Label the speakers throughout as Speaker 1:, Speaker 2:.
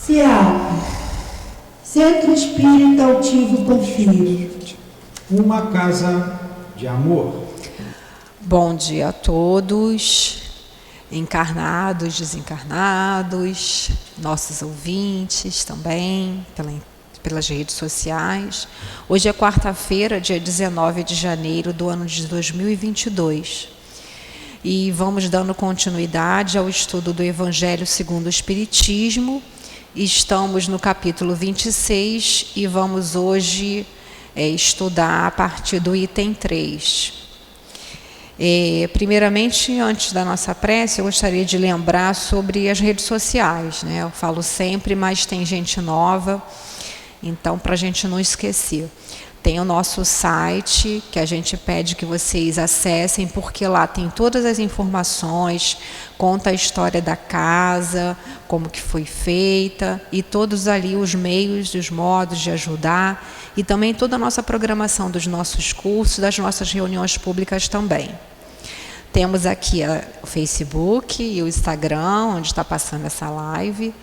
Speaker 1: CEAP, Centro Espírita Altivo Panfiro.
Speaker 2: Uma casa de amor.
Speaker 3: Bom dia a todos, encarnados, desencarnados, nossos ouvintes também, pelas redes sociais. Hoje é quarta-feira, dia 19 de janeiro do ano de 2022. E vamos dando continuidade ao estudo do Evangelho segundo o Espiritismo. Estamos no capítulo 26 e vamos hoje estudar a partir do item 3. Primeiramente, antes da nossa prece, eu gostaria de lembrar sobre as redes sociais, né? Eu falo sempre, mas tem gente nova, então para a gente não esquecer. Tem o nosso site, que a gente pede que vocês acessem, porque lá tem todas as informações, conta a história da casa, como que foi feita, e todos ali os meios, os modos de ajudar, e também toda a nossa programação dos nossos cursos, das nossas reuniões públicas também. Temos aqui o Facebook e o Instagram, onde está passando essa live,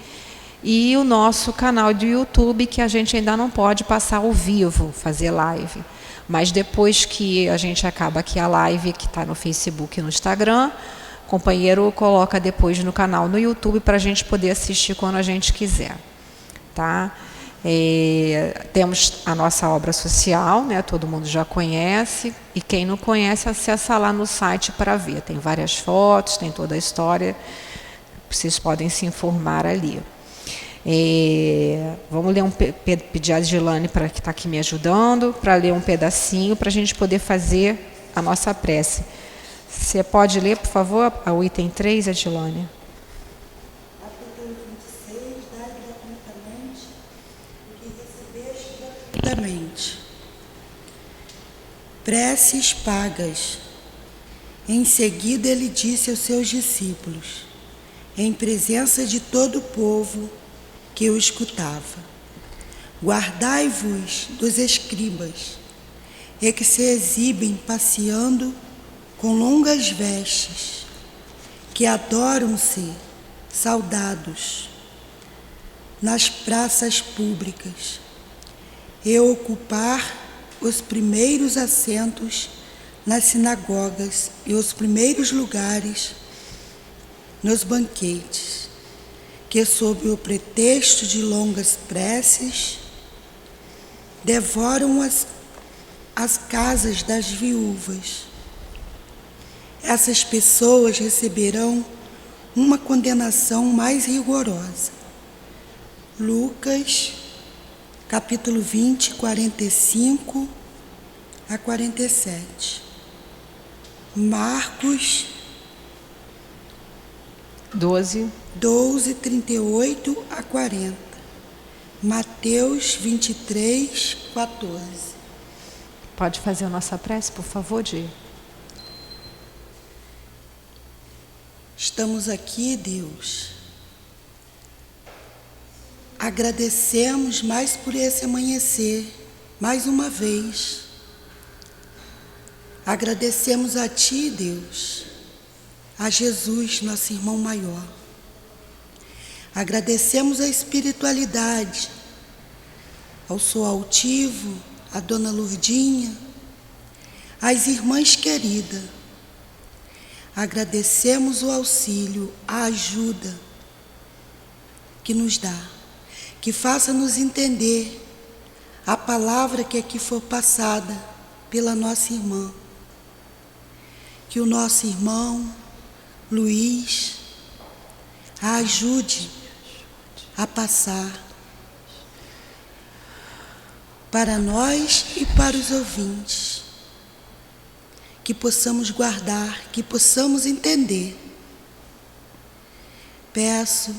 Speaker 3: e o nosso canal do YouTube, que a gente ainda não pode passar ao vivo, fazer live. Mas depois que a gente acaba aqui a live, que está no Facebook e no Instagram, o companheiro coloca depois no canal no YouTube para a gente poder assistir quando a gente quiser. Tá? Temos a nossa obra social, né? Todo mundo já conhece, e quem não conhece, acessa lá no site para ver. Tem várias fotos, tem toda a história, vocês podem se informar ali. Vamos ler pedir a Gilane, que está aqui me ajudando, para ler um pedacinho, para a gente poder fazer a nossa prece. Você pode ler, por favor, o item 3, Gilane?
Speaker 1: Capítulo 26, dai gratuitamente o que recebeste gratuitamente. Preces pagas. Em seguida ele disse aos seus discípulos, em presença de todo o povo que o escutava: guardai-vos dos escribas, e que se exibem passeando com longas vestes, que adoram ser saudados nas praças públicas, e ocupar os primeiros assentos nas sinagogas e os primeiros lugares nos banquetes, que sob o pretexto de longas preces devoram as casas das viúvas. Essas pessoas receberão uma condenação mais rigorosa. Lucas, capítulo 20, 45 a 47. Marcos
Speaker 3: 12,
Speaker 1: 38 a 40. Mateus 23, 14.
Speaker 3: Pode fazer a nossa prece, por favor, Di?
Speaker 1: Estamos aqui, Deus. Agradecemos mais por esse amanhecer, mais uma vez. Agradecemos a Ti, Deus, a Jesus, nosso irmão maior. Agradecemos a espiritualidade, ao Sou Altivo, a Dona Lourdinha, às irmãs queridas. Agradecemos o auxílio, a ajuda que nos dá, que faça-nos entender a palavra que aqui for passada pela nossa irmã. Que o nosso irmão Luiz a ajude a passar para nós e para os ouvintes, que possamos guardar, que possamos entender. Peço,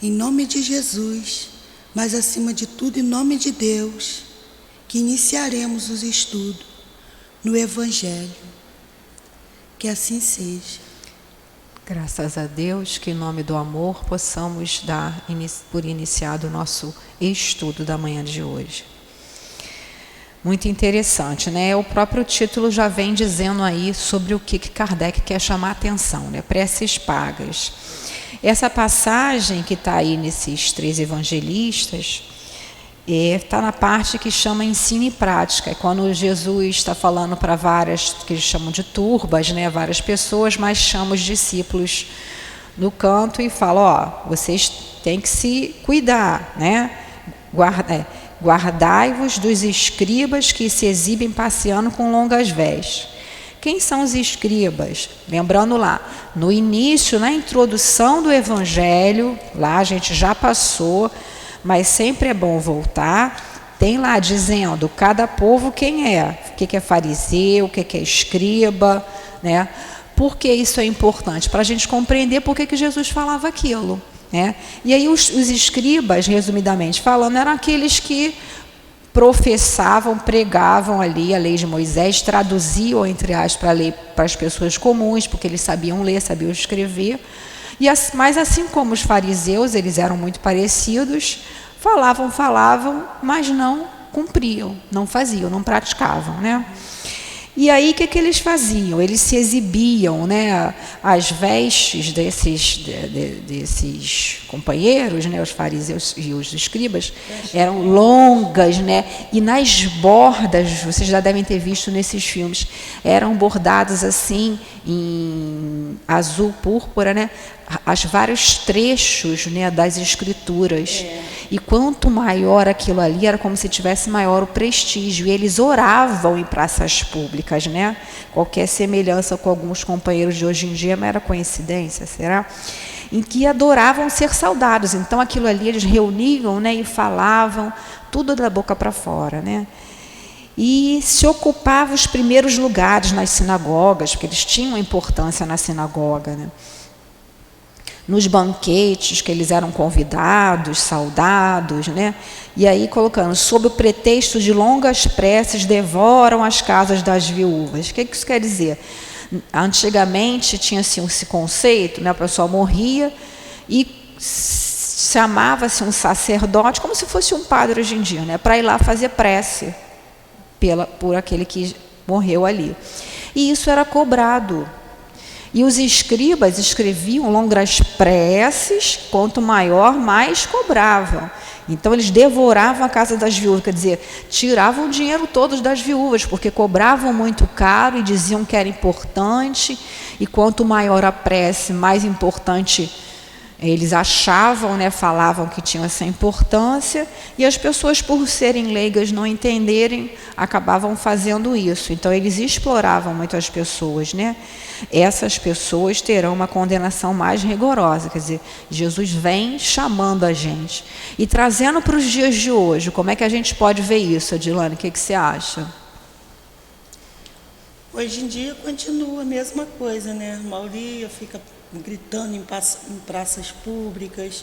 Speaker 1: em nome de Jesus, mas acima de tudo em nome de Deus, que iniciaremos os estudos no Evangelho. Que assim seja.
Speaker 3: Graças a Deus, que em nome do amor possamos dar por iniciado o nosso estudo da manhã de hoje. Muito interessante, né? O próprio título já vem dizendo aí sobre o que Kardec quer chamar a atenção, né? Preces pagas. Essa passagem que está aí nesses 3 evangelistas está na parte que chama ensino e prática. É quando Jesus está falando para várias, que eles chamam de turbas, né? Várias pessoas, mas chama os discípulos no canto e fala: ó, vocês têm que se cuidar, né? Guardai-vos dos escribas que se exibem passeando com longas vestes. Quem são os escribas? Lembrando lá, no início, na introdução do Evangelho, lá a gente já passou, mas sempre é bom voltar. Tem lá dizendo cada povo quem é, o que é fariseu, o que é escriba, né? Por que isso é importante? Para a gente compreender por que Jesus falava aquilo. Né? E aí os escribas, resumidamente falando, eram aqueles que professavam, pregavam ali a lei de Moisés, traduziam, entre aspas, a lei para as pessoas comuns, porque eles sabiam ler, sabiam escrever. Mas assim como os fariseus, eles eram muito parecidos, falavam, mas não cumpriam, não faziam, não praticavam, né? E aí, o que eles faziam? Eles se exibiam, né? As vestes desses companheiros, né? Os fariseus e os escribas, eram longas, né? E nas bordas, vocês já devem ter visto nesses filmes, eram bordados assim, em azul púrpura, né? As vários trechos, né, das escrituras. E quanto maior aquilo ali, era como se tivesse maior o prestígio. E eles oravam em praças públicas, né? Qualquer semelhança com alguns companheiros de hoje em dia é mera coincidência, será? Em que adoravam ser saudados. Então aquilo ali eles reuniam, né, e falavam tudo da boca para fora, né? E se ocupavam os primeiros lugares nas sinagogas, porque eles tinham importância na sinagoga, né? Nos banquetes que eles eram convidados, saudados, né? E aí colocando, sob o pretexto de longas preces, devoram as casas das viúvas. O que isso quer dizer? Antigamente tinha assim, esse conceito, né? A pessoa morria e chamava-se um sacerdote, como se fosse um padre hoje em dia, né? Para ir lá fazer prece por aquele que morreu ali. E isso era cobrado. E os escribas escreviam longas preces, quanto maior, mais cobravam. Então, eles devoravam a casa das viúvas, quer dizer, tiravam o dinheiro todo das viúvas, porque cobravam muito caro e diziam que era importante, e quanto maior a prece, mais importante eles achavam, né, falavam que tinham essa importância, e as pessoas, por serem leigas, não entenderem, acabavam fazendo isso. Então, eles exploravam muito as pessoas, né? Essas pessoas terão uma condenação mais rigorosa. Quer dizer, Jesus vem chamando a gente. E trazendo para os dias de hoje, como é que a gente pode ver isso, Adilane? O que você acha?
Speaker 1: Hoje em dia continua a mesma coisa, né? A maioria fica gritando em praças públicas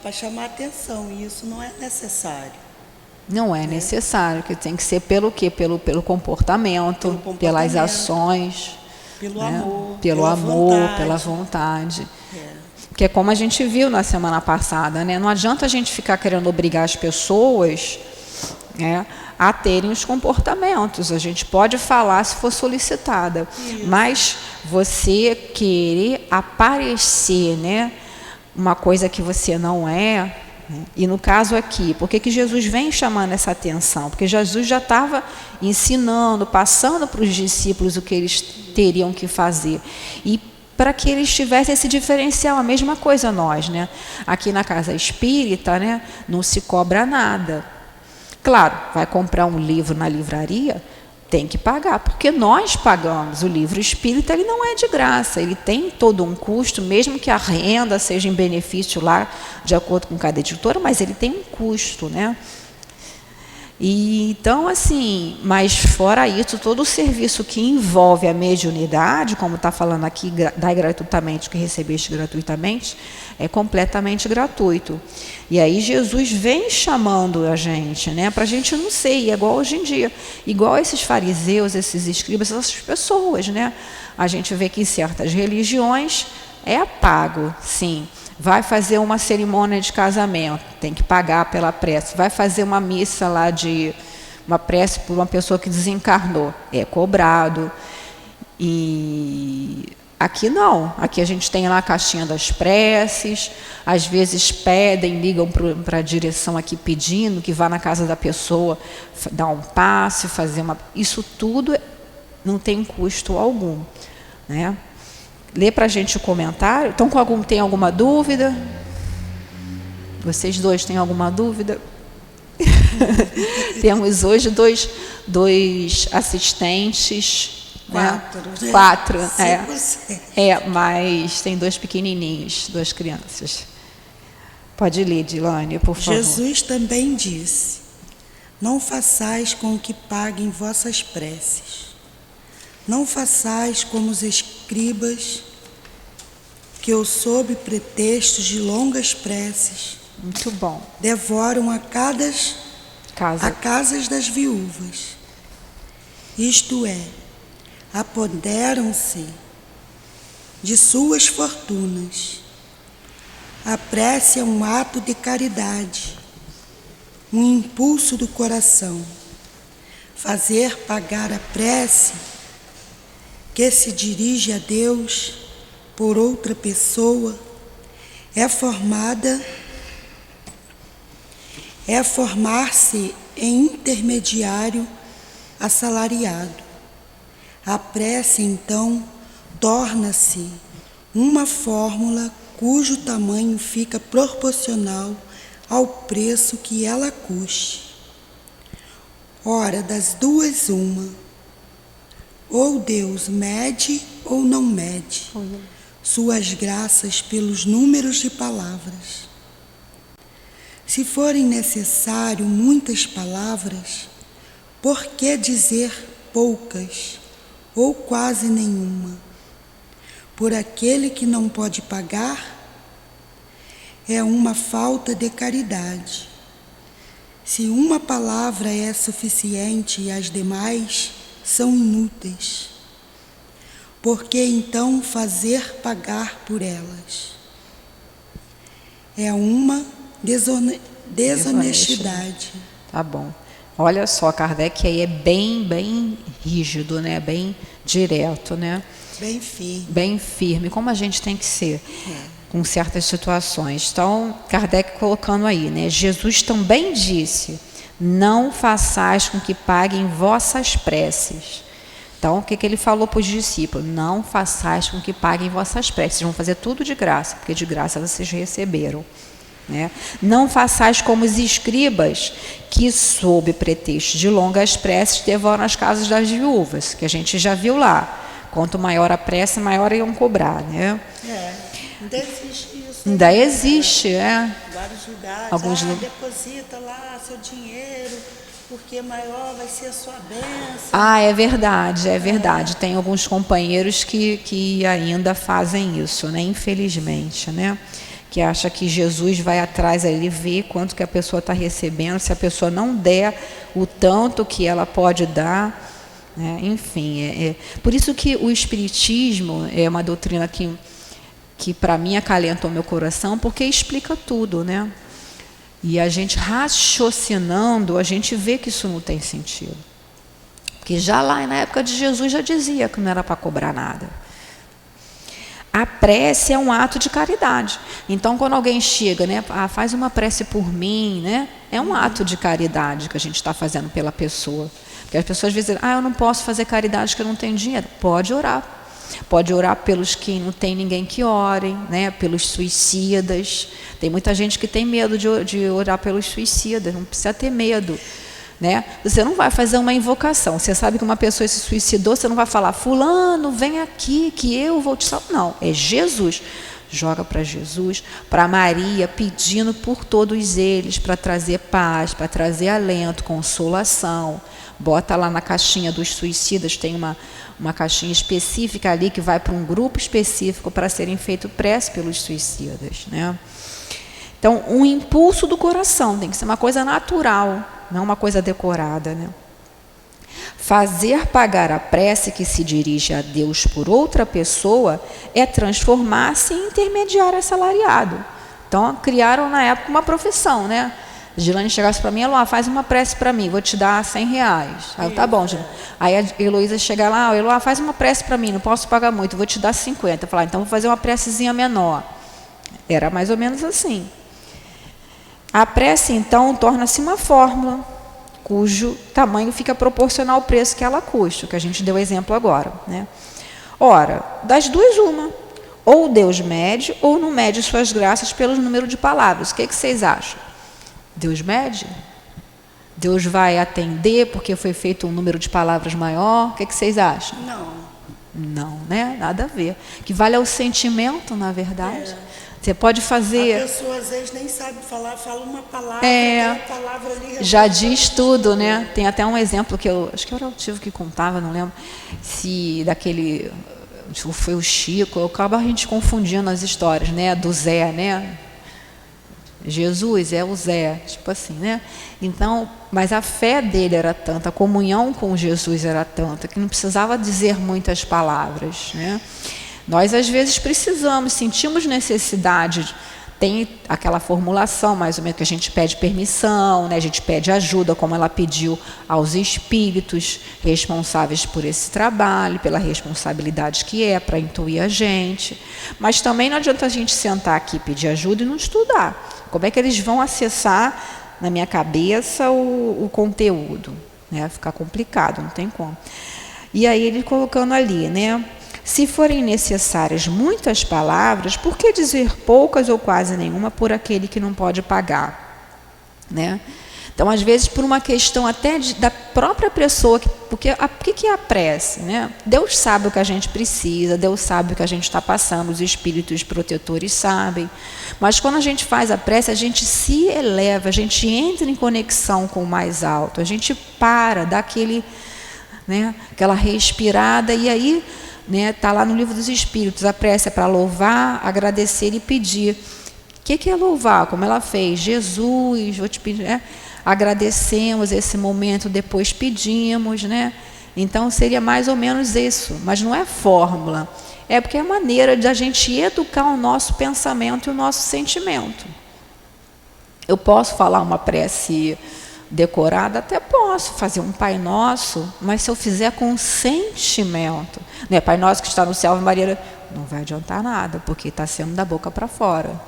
Speaker 1: para chamar atenção, e isso não é necessário.
Speaker 3: Não é necessário, que tem que ser pelo quê? Pelo comportamento, pelas ações,
Speaker 1: pelo
Speaker 3: né?
Speaker 1: amor,
Speaker 3: pelo amor, pela vontade. Porque é como a gente viu na semana passada, né? Não adianta a gente ficar querendo obrigar as pessoas, né, a terem os comportamentos. A gente pode falar se for solicitada, mas você querer aparecer, né, uma coisa que você não é, né? E no caso aqui, por que Jesus vem chamando essa atenção? Porque Jesus já estava ensinando, passando para os discípulos o que eles teriam que fazer. E para que eles tivessem esse diferencial, a mesma coisa nós, né? Aqui na Casa Espírita, né, não se cobra nada. Claro, vai comprar um livro na livraria, tem que pagar, porque nós pagamos. O livro espírita, ele não é de graça, ele tem todo um custo, mesmo que a renda seja em benefício lá, de acordo com cada editora, mas ele tem um custo, né? E, então, assim, mas fora isso, todo o serviço que envolve a mediunidade, como está falando aqui, dai gratuitamente, que recebeste gratuitamente, é completamente gratuito. E aí Jesus vem chamando a gente, né, para a gente não ser igual hoje em dia, igual esses fariseus, esses escribas, essas pessoas, né? A gente vê que em certas religiões é pago, sim. Vai fazer uma cerimônia de casamento, tem que pagar pela prece. Vai fazer uma missa lá de uma prece por uma pessoa que desencarnou, é cobrado. E aqui não, aqui a gente tem lá a caixinha das preces, às vezes pedem, ligam para a direção aqui pedindo que vá na casa da pessoa, dar um passe, fazer uma... Isso tudo não tem custo algum, né? Lê para a gente o comentário. Então, tem alguma dúvida? Vocês dois têm alguma dúvida? Temos hoje dois assistentes.
Speaker 1: Quatro, né?
Speaker 3: Quatro,
Speaker 1: mas
Speaker 3: mas tem 2 pequenininhos, 2 crianças. Pode ler, Dilane, por favor.
Speaker 1: Jesus também disse: não façais com que paguem vossas preces. Não façais como os escribas, que sob pretexto de longas preces,
Speaker 3: muito bom,
Speaker 1: devoram a casas das viúvas. Isto é, apoderam-se de suas fortunas. A prece é um ato de caridade, um impulso do coração. Fazer pagar a prece que se dirige a Deus por outra pessoa é formar-se em intermediário assalariado. A prece, então, torna-se uma fórmula cujo tamanho fica proporcional ao preço que ela custe. Ora, das duas, uma: ou Deus mede ou não mede suas graças pelos números de palavras. Se forem necessárias muitas palavras, por que dizer poucas ou quase nenhuma? Por aquele que não pode pagar, é uma falta de caridade. Se uma palavra é suficiente e as demais são inúteis, por que então fazer pagar por elas? É uma desonestidade.
Speaker 3: Tá bom. Olha só, Kardec aí é bem rígido, né? Bem direto, né?
Speaker 1: Bem firme.
Speaker 3: Bem firme, como a gente tem que ser com certas situações. Então, Kardec colocando aí, né? Jesus também disse: não façais com que paguem vossas preces. Então, o que ele falou para os discípulos? Não façais com que paguem vossas preces. Vão fazer tudo de graça, porque de graça vocês receberam. Né? Não façais como os escribas, que sob pretexto de longas preces devoram as casas das viúvas, que a gente já viu lá. Quanto maior a prece, maior iam cobrar, né?
Speaker 1: Ainda existe isso.
Speaker 3: Ainda existe,
Speaker 1: Vários lugares.
Speaker 3: Alguns
Speaker 1: deposita lá seu dinheiro, porque maior vai ser a sua bênção.
Speaker 3: É verdade. Tem alguns companheiros que ainda fazem isso, né? Infelizmente, né? Que acha que Jesus vai atrás, ele vê quanto que a pessoa está recebendo, se a pessoa não der o tanto que ela pode dar, né? Enfim, por isso que o Espiritismo é uma doutrina que para mim acalenta o meu coração, porque explica tudo, né? E a gente raciocinando, a gente vê que isso não tem sentido. Porque já lá na época de Jesus já dizia que não era para cobrar nada. A prece é um ato de caridade. Então, quando alguém chega, né, faz uma prece por mim, né, é um ato de caridade que a gente está fazendo pela pessoa. Porque as pessoas às vezes dizem: eu não posso fazer caridade porque eu não tenho dinheiro. Pode orar. Pode orar pelos que não tem ninguém que orem, né, pelos suicidas. Tem muita gente que tem medo de orar pelos suicidas, não precisa ter medo. Né? Você não vai fazer uma invocação. Você sabe que uma pessoa se suicidou, você não vai falar: fulano, vem aqui que eu vou te salvar. Não, é Jesus. Joga para Jesus, para Maria, pedindo por todos eles, para trazer paz, para trazer alento, consolação. Bota lá na caixinha dos suicidas, tem uma caixinha específica ali que vai para um grupo específico para serem feito prece pelos suicidas, né? Então, um impulso do coração, tem que ser uma coisa natural, não uma coisa decorada, né? Fazer pagar a prece que se dirige a Deus por outra pessoa é transformar-se em intermediário assalariado. Então, criaram na época uma profissão, né? Se a Gilane chegasse para mim, Eloá, faz uma prece para mim, vou te dar R$100. Aí eu, tá bom, Gilane. Aí a Heloísa chega lá, Eloá, faz uma prece para mim, não posso pagar muito, vou te dar 50. Eu falo, então vou fazer uma precezinha menor. Era mais ou menos assim. A prece, então, torna-se uma fórmula cujo tamanho fica proporcional ao preço que ela custa, que a gente deu exemplo agora, né? Ora, das duas uma, ou Deus mede ou não mede suas graças pelo número de palavras. O que vocês acham? Deus mede? Deus vai atender porque foi feito um número de palavras maior? O que vocês acham?
Speaker 1: Não.
Speaker 3: Não, né? Nada a ver. O que vale é o sentimento, na verdade. Você pode fazer...
Speaker 1: A pessoa às vezes nem sabe falar, fala uma palavra,
Speaker 3: aquela
Speaker 1: palavra ali...
Speaker 3: Já diz tudo, né? Tem até um exemplo que eu... Acho que era o Tivo que contava, não lembro. Se daquele... Foi o Chico, acaba a gente confundindo as histórias, né? Do Zé, né? Jesus é o Zé, tipo assim, né? Então, mas a fé dele era tanta, a comunhão com Jesus era tanta, que não precisava dizer muitas palavras, né? Nós, às vezes, precisamos, sentimos necessidade, tem aquela formulação, mais ou menos, que a gente pede permissão, né? A gente pede ajuda, como ela pediu aos espíritos responsáveis por esse trabalho, pela responsabilidade que é para intuir a gente. Mas também não adianta a gente sentar aqui e pedir ajuda e não estudar. Como é que eles vão acessar na minha cabeça o conteúdo? Né? Fica complicado, não tem como. E aí ele colocando ali, né? Se forem necessárias muitas palavras, por que dizer poucas ou quase nenhuma por aquele que não pode pagar? Né? Então, às vezes, por uma questão até da própria pessoa, porque o que é a prece? Né? Deus sabe o que a gente precisa, Deus sabe o que a gente está passando, os espíritos protetores sabem. Mas quando a gente faz a prece, a gente se eleva, a gente entra em conexão com o mais alto, a gente para, dá né, aquela respirada, e aí... Está lá no livro dos Espíritos, a prece é para louvar, agradecer e pedir. O que é louvar? Como ela fez? Jesus, vou te pedir, né? Agradecemos esse momento, depois pedimos, né? Então seria mais ou menos isso, mas não é fórmula, é porque é maneira de a gente educar o nosso pensamento e o nosso sentimento. Eu posso falar uma prece decorada, até posso fazer um Pai Nosso, mas se eu fizer com sentimento, né? Pai Nosso que está no céu, Ave Maria, não vai adiantar nada, porque está sendo da boca para fora.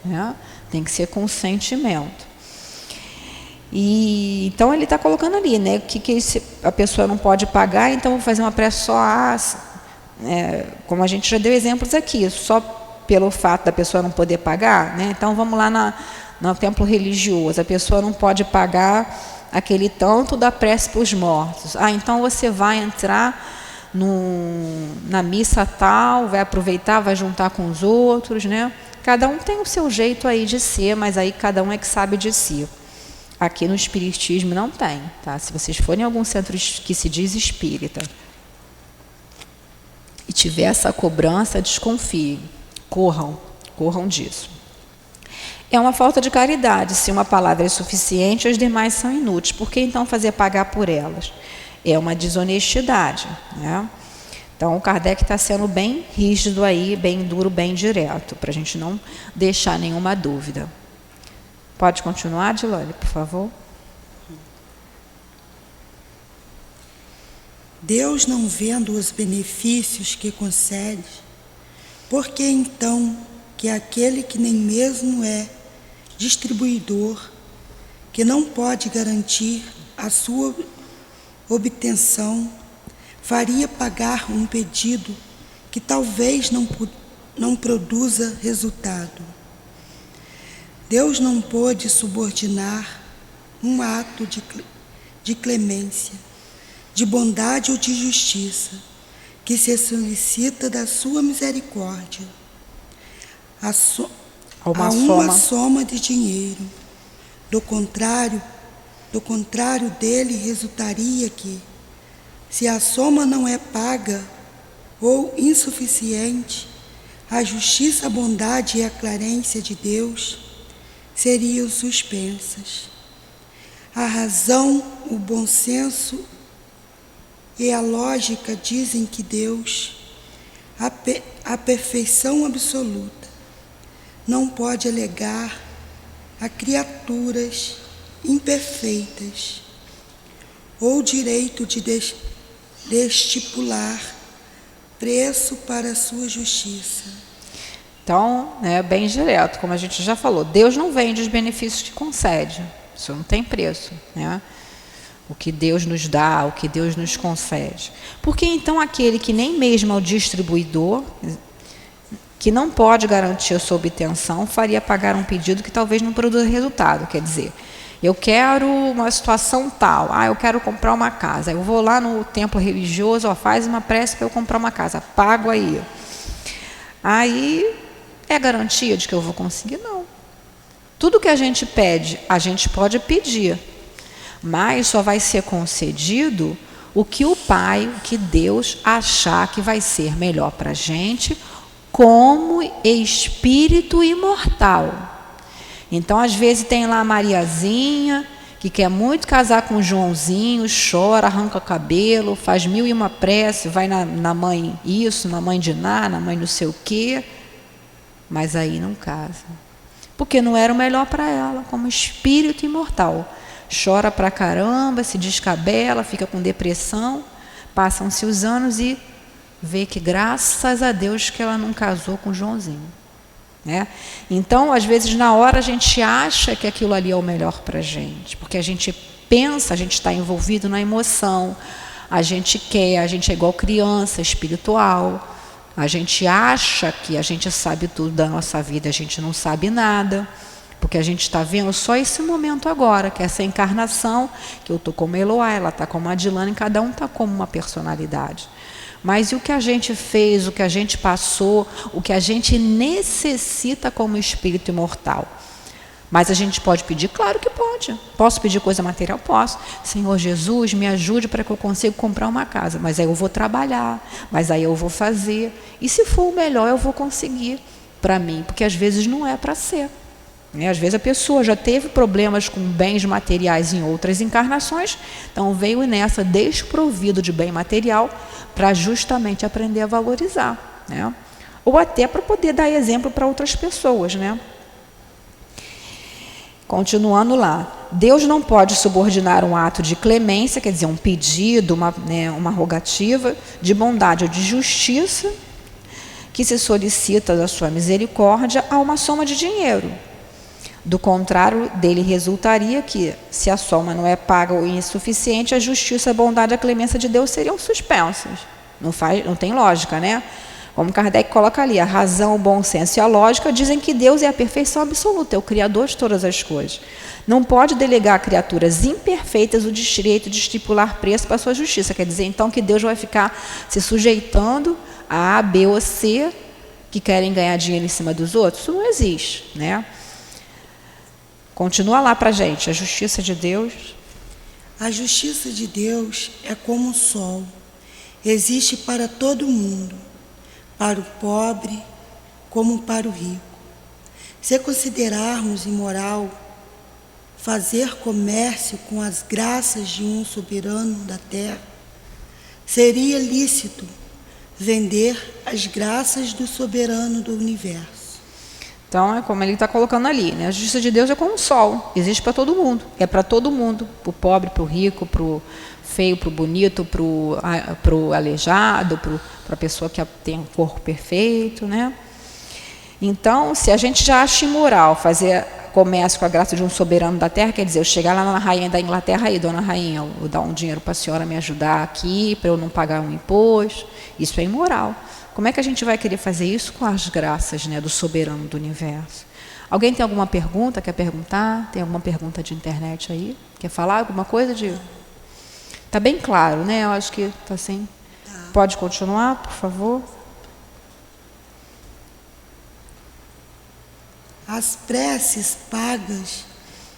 Speaker 3: Né? Tem que ser com sentimento. E então ele está colocando ali, né? Que a pessoa não pode pagar, então vou fazer uma prece só como a gente já deu exemplos aqui, só pelo fato da pessoa não poder pagar, né? Então vamos lá no templo religioso, a pessoa não pode pagar aquele tanto da prece para os mortos. Então você vai entrar na missa tal, vai aproveitar, vai juntar com os outros, né? Cada um tem o seu jeito aí de ser, mas aí cada um é que sabe de si. Aqui no Espiritismo não tem, tá? Se vocês forem em algum centro que se diz espírita e tiver essa cobrança, desconfiem, corram disso. É uma falta de caridade. Se uma palavra é suficiente, as demais são inúteis. Por que então fazer pagar por elas? É uma desonestidade, né? Então, o Kardec está sendo bem rígido aí, bem duro, bem direto, para a gente não deixar nenhuma dúvida. Pode continuar, Dilane, por favor?
Speaker 1: Deus, não vendo os benefícios que concede, por que então que aquele que nem mesmo é distribuidor, que não pode garantir a sua obtenção, faria pagar um pedido que talvez não produza resultado? Deus não pôde subordinar um ato de clemência, de bondade ou de justiça, que se solicita da sua misericórdia, a uma soma de dinheiro. Do contrário dele resultaria que, se a soma não é paga ou insuficiente, a justiça, a bondade e a clarência de Deus seriam suspensas. A razão, o bom senso e a lógica dizem que Deus, a perfeição absoluta, não pode alegar a criaturas imperfeitas, ou direito de estipular preço para a sua justiça.
Speaker 3: Então, bem direto, como a gente já falou, Deus não vende os benefícios que concede, isso não tem preço, né? O que Deus nos dá, o que Deus nos concede. Porque então aquele que nem mesmo é o distribuidor, que não pode garantir a sua obtenção, faria pagar um pedido que talvez não produza resultado. Quer dizer, eu quero uma situação tal, eu quero comprar uma casa, eu vou lá no templo religioso, faz uma prece para eu comprar uma casa, pago aí. Aí é garantia de que eu vou conseguir? Não. Tudo que a gente pede, a gente pode pedir, mas só vai ser concedido o que o Pai, o que Deus achar que vai ser melhor para a gente, como espírito imortal. Então, às vezes, tem lá a Mariazinha, que quer muito casar com o Joãozinho, chora, arranca cabelo, faz 1001 prece, vai na mãe isso, na mãe de Ná, na mãe não sei o quê, mas aí não casa. Porque não era o melhor para ela, como espírito imortal. Chora pra caramba, se descabela, fica com depressão, passam-se os anos e vê que graças a Deus que ela não casou com o Joãozinho, né? Então, às vezes, na hora a gente acha que aquilo ali é o melhor para a gente, porque a gente pensa, a gente está envolvido na emoção, a gente quer, a gente é igual criança espiritual, a gente acha que a gente sabe tudo da nossa vida, a gente não sabe nada, porque a gente está vendo só esse momento agora, que é essa encarnação, que eu estou como Eloá, ela está como a Adilane, cada um está como uma personalidade. Mas e o que a gente fez, o que a gente passou, o que a gente necessita como espírito imortal? Mas a gente pode pedir? Claro que pode. Posso pedir coisa material? Posso. Senhor Jesus, me ajude para que eu consiga comprar uma casa. Mas aí eu vou trabalhar, mas aí eu vou fazer. E se for o melhor, eu vou conseguir para mim, porque às vezes não é para ser. Às vezes a pessoa já teve problemas com bens materiais em outras encarnações, então veio nessa desprovido de bem material para justamente aprender a valorizar, né? Ou até para poder dar exemplo para outras pessoas, né? Continuando lá, Deus não pode subordinar um ato de clemência, quer dizer, um pedido, uma rogativa de bondade ou de justiça que se solicita da sua misericórdia a uma soma de dinheiro. Do contrário, dele resultaria que, se a soma não é paga ou insuficiente, a justiça, a bondade e a clemência de Deus seriam suspensas. Não tem lógica, né? Como Kardec coloca ali, a razão, o bom senso e a lógica dizem que Deus é a perfeição absoluta, é o Criador de todas as coisas. Não pode delegar a criaturas imperfeitas o direito de estipular preço para a sua justiça. Quer dizer, então, que Deus vai ficar se sujeitando a A, B ou C, que querem ganhar dinheiro em cima dos outros? Isso não existe, né? Continua lá para a gente, a justiça de Deus.
Speaker 1: A justiça de Deus é como o sol, existe para todo mundo, para o pobre como para o rico. Se considerarmos imoral fazer comércio com as graças de um soberano da terra, seria lícito vender as graças do soberano do universo.
Speaker 3: Então, é como ele está colocando ali, né? A justiça de Deus é como o sol, existe para todo mundo, é para todo mundo, para o pobre, para o rico, para o feio, para o bonito, para o aleijado, para a pessoa que tem um corpo perfeito, né? Então, se a gente já acha imoral fazer comércio com a graça de um soberano da terra, quer dizer, eu chegar lá na rainha da Inglaterra, aí, dona rainha, eu vou dar um dinheiro para a senhora me ajudar aqui, para eu não pagar um imposto, isso é imoral. Como é que a gente vai querer fazer isso com as graças, né, do soberano do universo? Alguém tem alguma pergunta? Quer perguntar? Tem alguma pergunta de internet aí? Quer falar alguma coisa? Está bem claro, né? Eu acho que está assim. Tá. Pode continuar, por favor?
Speaker 1: As preces pagas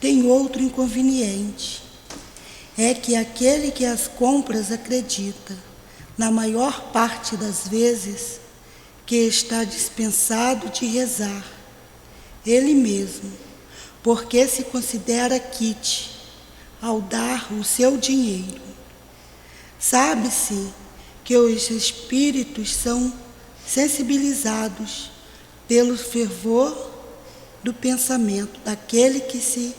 Speaker 1: têm outro inconveniente. É que aquele que as compras acredita, na maior parte das vezes, que está dispensado de rezar, ele mesmo, porque se considera quite ao dar o seu dinheiro. Sabe-se que os espíritos são sensibilizados pelo fervor do pensamento daquele que se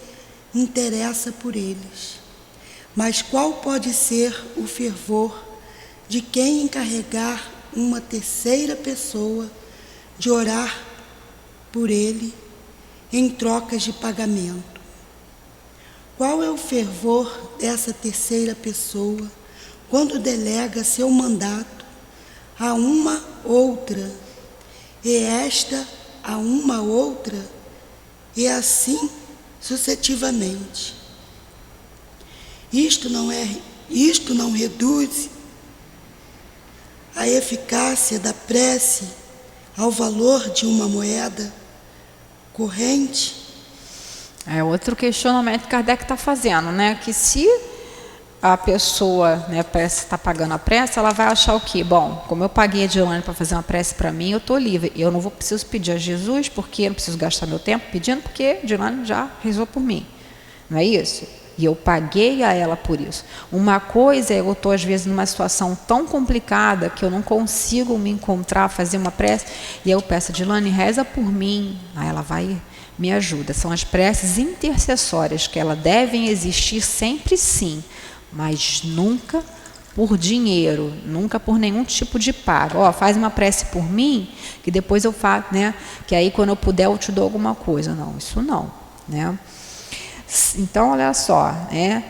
Speaker 1: interessa por eles. Mas qual pode ser o fervor de quem encarregar uma terceira pessoa de orar por ele em trocas de pagamento? Qual é o fervor dessa terceira pessoa quando delega seu mandato a uma outra, e esta a uma outra, e assim sucessivamente? Isto não reduz a eficácia da prece ao valor de uma moeda corrente?
Speaker 3: É outro questionamento que Kardec está fazendo, né? Que se a pessoa, né, está pagando a prece, ela vai achar o quê? Bom, como eu paguei a Dilane para fazer uma prece para mim, eu estou livre. Eu não preciso pedir a Jesus, porque eu não preciso gastar meu tempo pedindo, porque a Dilane já rezou por mim. Não é isso? E eu paguei a ela por isso. Uma coisa é eu estou, às vezes, numa situação tão complicada que eu não consigo me encontrar, fazer uma prece, e aí eu peço a Dilane, reza por mim. Aí ela vai, me ajuda. São as preces intercessórias, que elas devem existir sempre, sim, mas nunca por dinheiro, nunca por nenhum tipo de pago. Ó, faz uma prece por mim, que depois eu faço, né? Que aí quando eu puder eu te dou alguma coisa. Não, isso não, né? Então, olha só, né?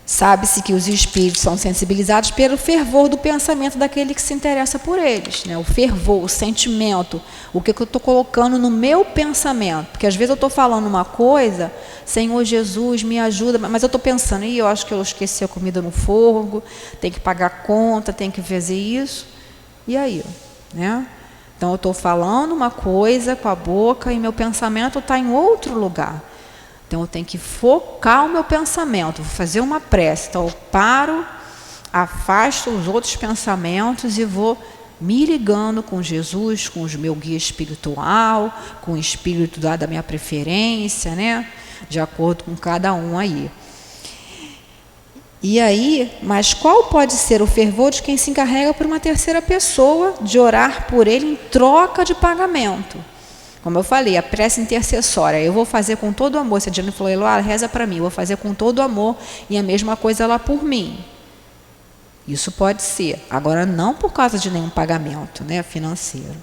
Speaker 3: Sabe-se que os espíritos são sensibilizados pelo fervor do pensamento daquele que se interessa por eles, né? O fervor, o sentimento, o que eu estou colocando no meu pensamento. Porque às vezes eu estou falando uma coisa, Senhor Jesus, me ajuda, mas eu estou pensando, eu acho que eu esqueci a comida no fogo, tem que pagar a conta, tem que fazer isso. E aí, né? Então eu estou falando uma coisa com a boca e meu pensamento está em outro lugar. Então eu tenho que focar o meu pensamento, vou fazer uma prece. Então eu paro, afasto os outros pensamentos e vou me ligando com Jesus, com o meu guia espiritual, com o espírito da minha preferência, né? De acordo com cada um aí. E aí, mas qual pode ser o fervor de quem se encarrega por uma terceira pessoa de orar por ele em troca de pagamento? Como eu falei, a prece intercessória, eu vou fazer com todo amor. Se a Diana falou, Eloá, reza para mim, eu vou fazer com todo amor, e a mesma coisa ela por mim. Isso pode ser. Agora, não por causa de nenhum pagamento, né, financeiro.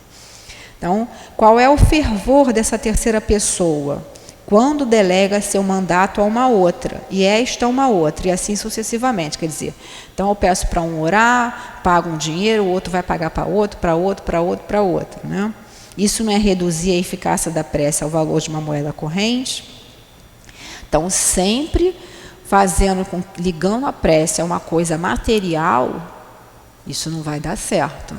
Speaker 3: Então, qual é o fervor dessa terceira pessoa? Quando delega seu mandato a uma outra, e esta a uma outra, e assim sucessivamente. Quer dizer, então eu peço para um orar, pago um dinheiro, o outro vai pagar para outro, para outro, para outro, para outro, né? Isso não é reduzir a eficácia da prece ao valor de uma moeda corrente? Então, sempre ligando a prece a uma coisa material, isso não vai dar certo,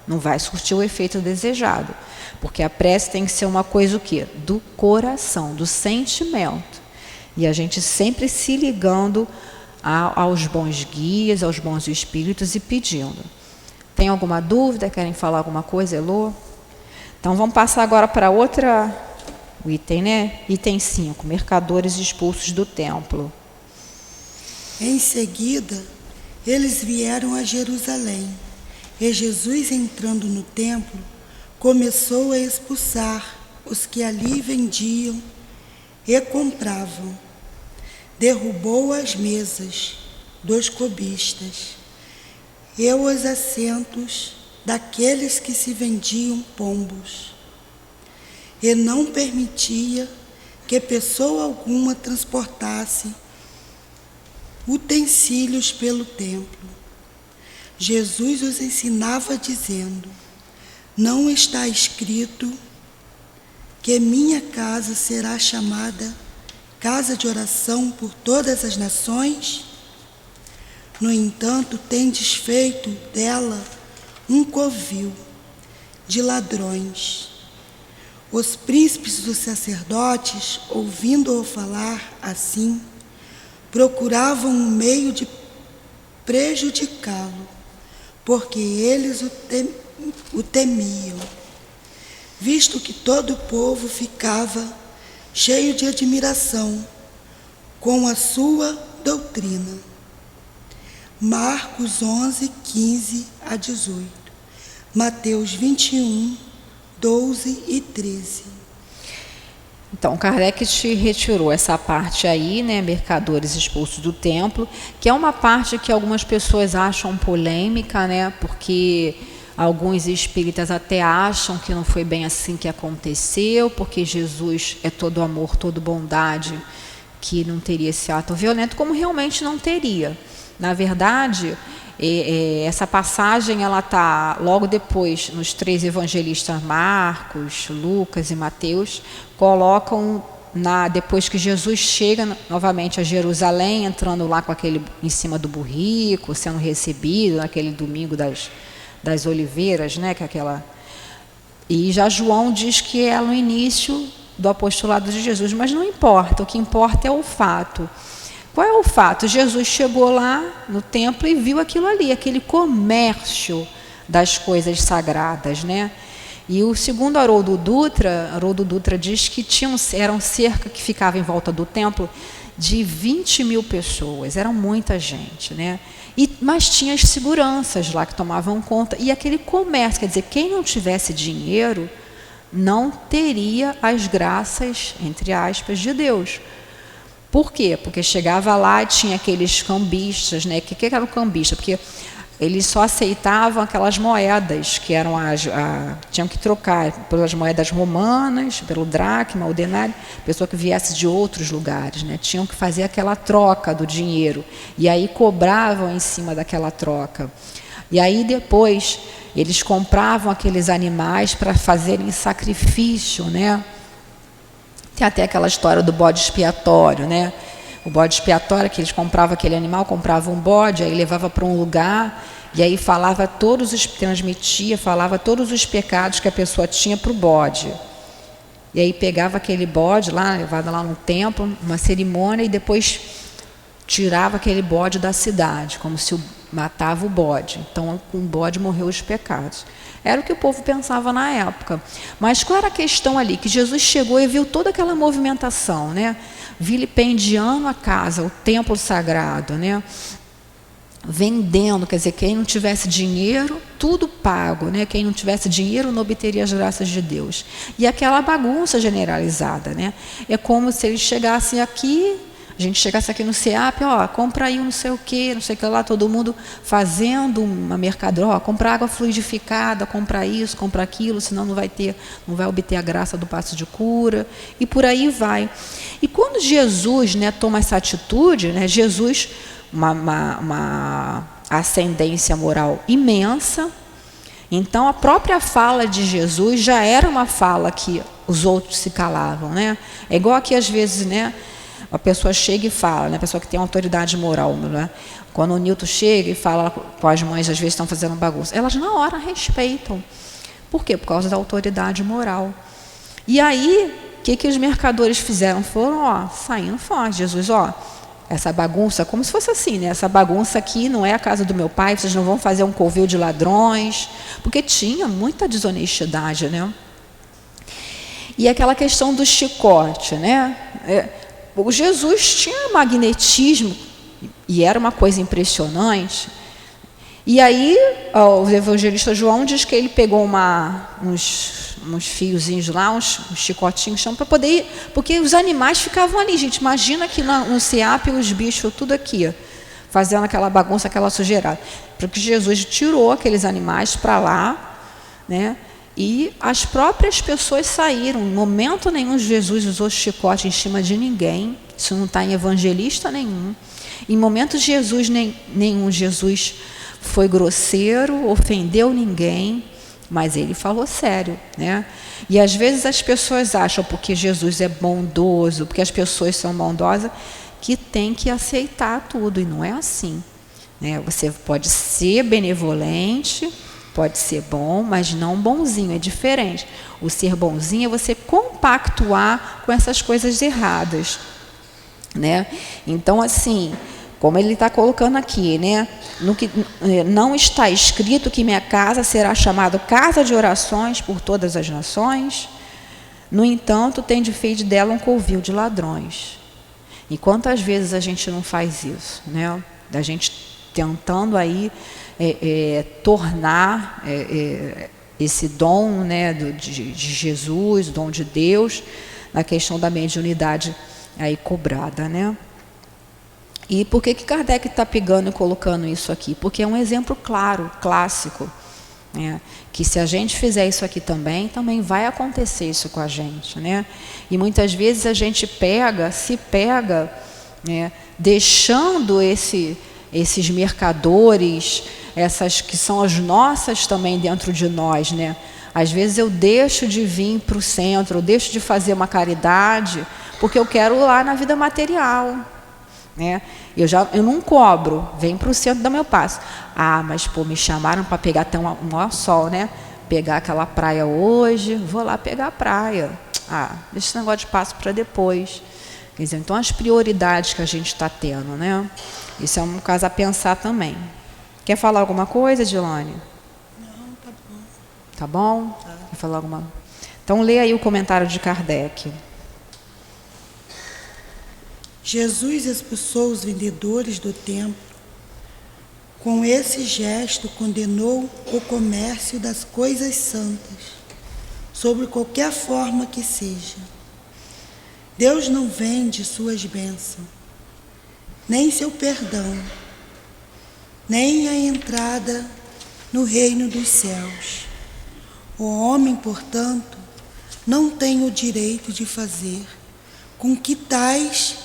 Speaker 3: não vai surtir o efeito desejado, porque a prece tem que ser uma coisa o quê? Do coração, do sentimento, e a gente sempre se ligando aos bons guias, aos bons espíritos e pedindo. Tem alguma dúvida? Querem falar alguma coisa, Elô? Então vamos passar agora para outra item, né? Item 5, mercadores expulsos do templo.
Speaker 1: Em seguida, eles vieram a Jerusalém, e Jesus, entrando no templo, começou a expulsar os que ali vendiam e compravam. Derrubou as mesas dos cobistas e os assentos daqueles que se vendiam pombos, e não permitia que pessoa alguma transportasse utensílios pelo templo. Jesus os ensinava dizendo: não está escrito que minha casa será chamada casa de oração por todas as nações? No entanto, tendes feito dela um covil de ladrões. Os príncipes dos sacerdotes, ouvindo-o falar assim, procuravam um meio de prejudicá-lo, porque eles o temiam, visto que todo o povo ficava cheio de admiração com a sua doutrina. Marcos 11, 15 a 18. Mateus 21, 12 e 13.
Speaker 3: Então, Kardec te retirou essa parte aí, né, mercadores expulsos do templo, que é uma parte que algumas pessoas acham polêmica, né, porque alguns espíritas até acham que não foi bem assim que aconteceu, porque Jesus é todo amor, todo bondade, que não teria esse ato violento, como realmente não teria. Na verdade, essa passagem ela está logo depois nos 3 evangelistas, Marcos, Lucas e Mateus, colocam depois que Jesus chega novamente a Jerusalém, entrando lá com aquele em cima do burrico, sendo recebido naquele domingo das oliveiras, né, que é aquela. E já João diz que é no início do apostolado de Jesus, mas não importa, o que importa é o fato. Qual é o fato? Jesus chegou lá no templo e viu aquilo ali, aquele comércio das coisas sagradas, né? E o segundo Haroldo Dutra diz que eram cerca que ficava em volta do templo de 20 mil pessoas, era muita gente, né? Mas tinha as seguranças lá que tomavam conta, e aquele comércio, quer dizer, quem não tivesse dinheiro não teria as graças, entre aspas, de Deus. Por quê? Porque chegava lá e tinha aqueles cambistas, né? O que era o cambista? Porque eles só aceitavam aquelas moedas que eram tinham que trocar pelas moedas romanas, pelo dracma, o denário, pessoa que viesse de outros lugares, né? Tinham que fazer aquela troca do dinheiro e aí cobravam em cima daquela troca. E aí depois eles compravam aqueles animais para fazerem sacrifício, né? Tem até aquela história do bode expiatório, né? O bode expiatório, que eles compravam aquele animal, compravam um bode, aí levava para um lugar, e aí falava todos os pecados que a pessoa tinha para o bode. E aí pegava aquele bode lá, levado lá no templo, uma cerimônia, e depois tirava aquele bode da cidade, como se matava o bode. Então, com o bode morreu os pecados. Era o que o povo pensava na época. Mas qual era a questão ali? Que Jesus chegou e viu toda aquela movimentação, né? Vilipendiando a casa, o templo sagrado, né? Vendendo, quer dizer, quem não tivesse dinheiro, tudo pago, né? Quem não tivesse dinheiro não obteria as graças de Deus. E aquela bagunça generalizada, né? É como se eles chegassem aqui, a gente chegasse aqui no CEAP, ó, compra aí um não sei o que lá, todo mundo fazendo uma mercadoria, ó, compra água fluidificada, compra isso, compra aquilo, senão não vai obter a graça do passo de cura, e por aí vai. E quando Jesus, né, toma essa atitude, né, Jesus, uma ascendência moral imensa, então a própria fala de Jesus já era uma fala que os outros se calavam, né? É igual aqui às vezes, né? A pessoa chega e fala, né? A pessoa que tem autoridade moral, né? Quando o Newton chega e fala com as mães, às vezes estão fazendo bagunça, elas na hora respeitam. Por quê? Por causa da autoridade moral. E aí, o que os mercadores fizeram? Foram, ó, saindo fora. Jesus, ó, essa bagunça, como se fosse assim, né? Essa bagunça aqui não é a casa do meu pai, vocês não vão fazer um covil de ladrões, porque tinha muita desonestidade, né? E aquela questão do chicote, né? O Jesus tinha magnetismo e era uma coisa impressionante. E aí o evangelista João diz que ele pegou uns fiozinhos lá, uns chicotinhos para poder ir, porque os animais ficavam ali, gente. Imagina que no CEAP os bichos tudo aqui, fazendo aquela bagunça, aquela sujeirada. Porque Jesus tirou aqueles animais para lá, né? E as próprias pessoas saíram. Em momento nenhum Jesus usou chicote em cima de ninguém. Isso não está em evangelista nenhum. Em momento de Jesus nenhum, Jesus foi grosseiro, ofendeu ninguém, mas ele falou sério, né? E às vezes as pessoas acham, porque Jesus é bondoso, porque as pessoas são bondosas, que tem que aceitar tudo, e não é assim, né? Você pode ser benevolente, pode ser bom, mas não bonzinho, é diferente. O ser bonzinho é você compactuar com essas coisas erradas, né? Então, assim, como ele está colocando aqui, né? No que não está escrito que minha casa será chamada casa de orações por todas as nações, no entanto, tem feito dela um covil de ladrões. E quantas vezes a gente não faz isso, né? Da gente tentando aí tornar esse dom, né, de Jesus, dom de Deus, na questão da mediunidade aí cobrada, né? E por que Kardec está pegando e colocando isso aqui? Porque é um exemplo claro, clássico, né? Que se a gente fizer isso aqui também vai acontecer isso com a gente, né? E muitas vezes a gente se pega, né, deixando esses mercadores, essas que são as nossas também dentro de nós, né? Às vezes eu deixo de vir para o centro, eu deixo de fazer uma caridade, porque eu quero ir lá na vida material, né? Eu não cobro, vem para o centro dar meu passo. Ah, mas pô, me chamaram para pegar até um maior sol, né? Pegar aquela praia hoje, vou lá pegar a praia. Ah, deixa esse negócio de passo para depois. Quer dizer, então as prioridades que a gente está tendo, né? Isso é um caso a pensar também. Quer falar alguma coisa, Dilane?
Speaker 1: Não, tá bom.
Speaker 3: Tá bom?
Speaker 1: Tá.
Speaker 3: Quer falar alguma? Então lê aí o comentário de Kardec.
Speaker 1: Jesus expulsou os vendedores do templo. Com esse gesto, condenou o comércio das coisas santas, sobre qualquer forma que seja. Deus não vende suas bênçãos, nem seu perdão, nem a entrada no reino dos céus. O homem, portanto, não tem o direito de fazer com que tais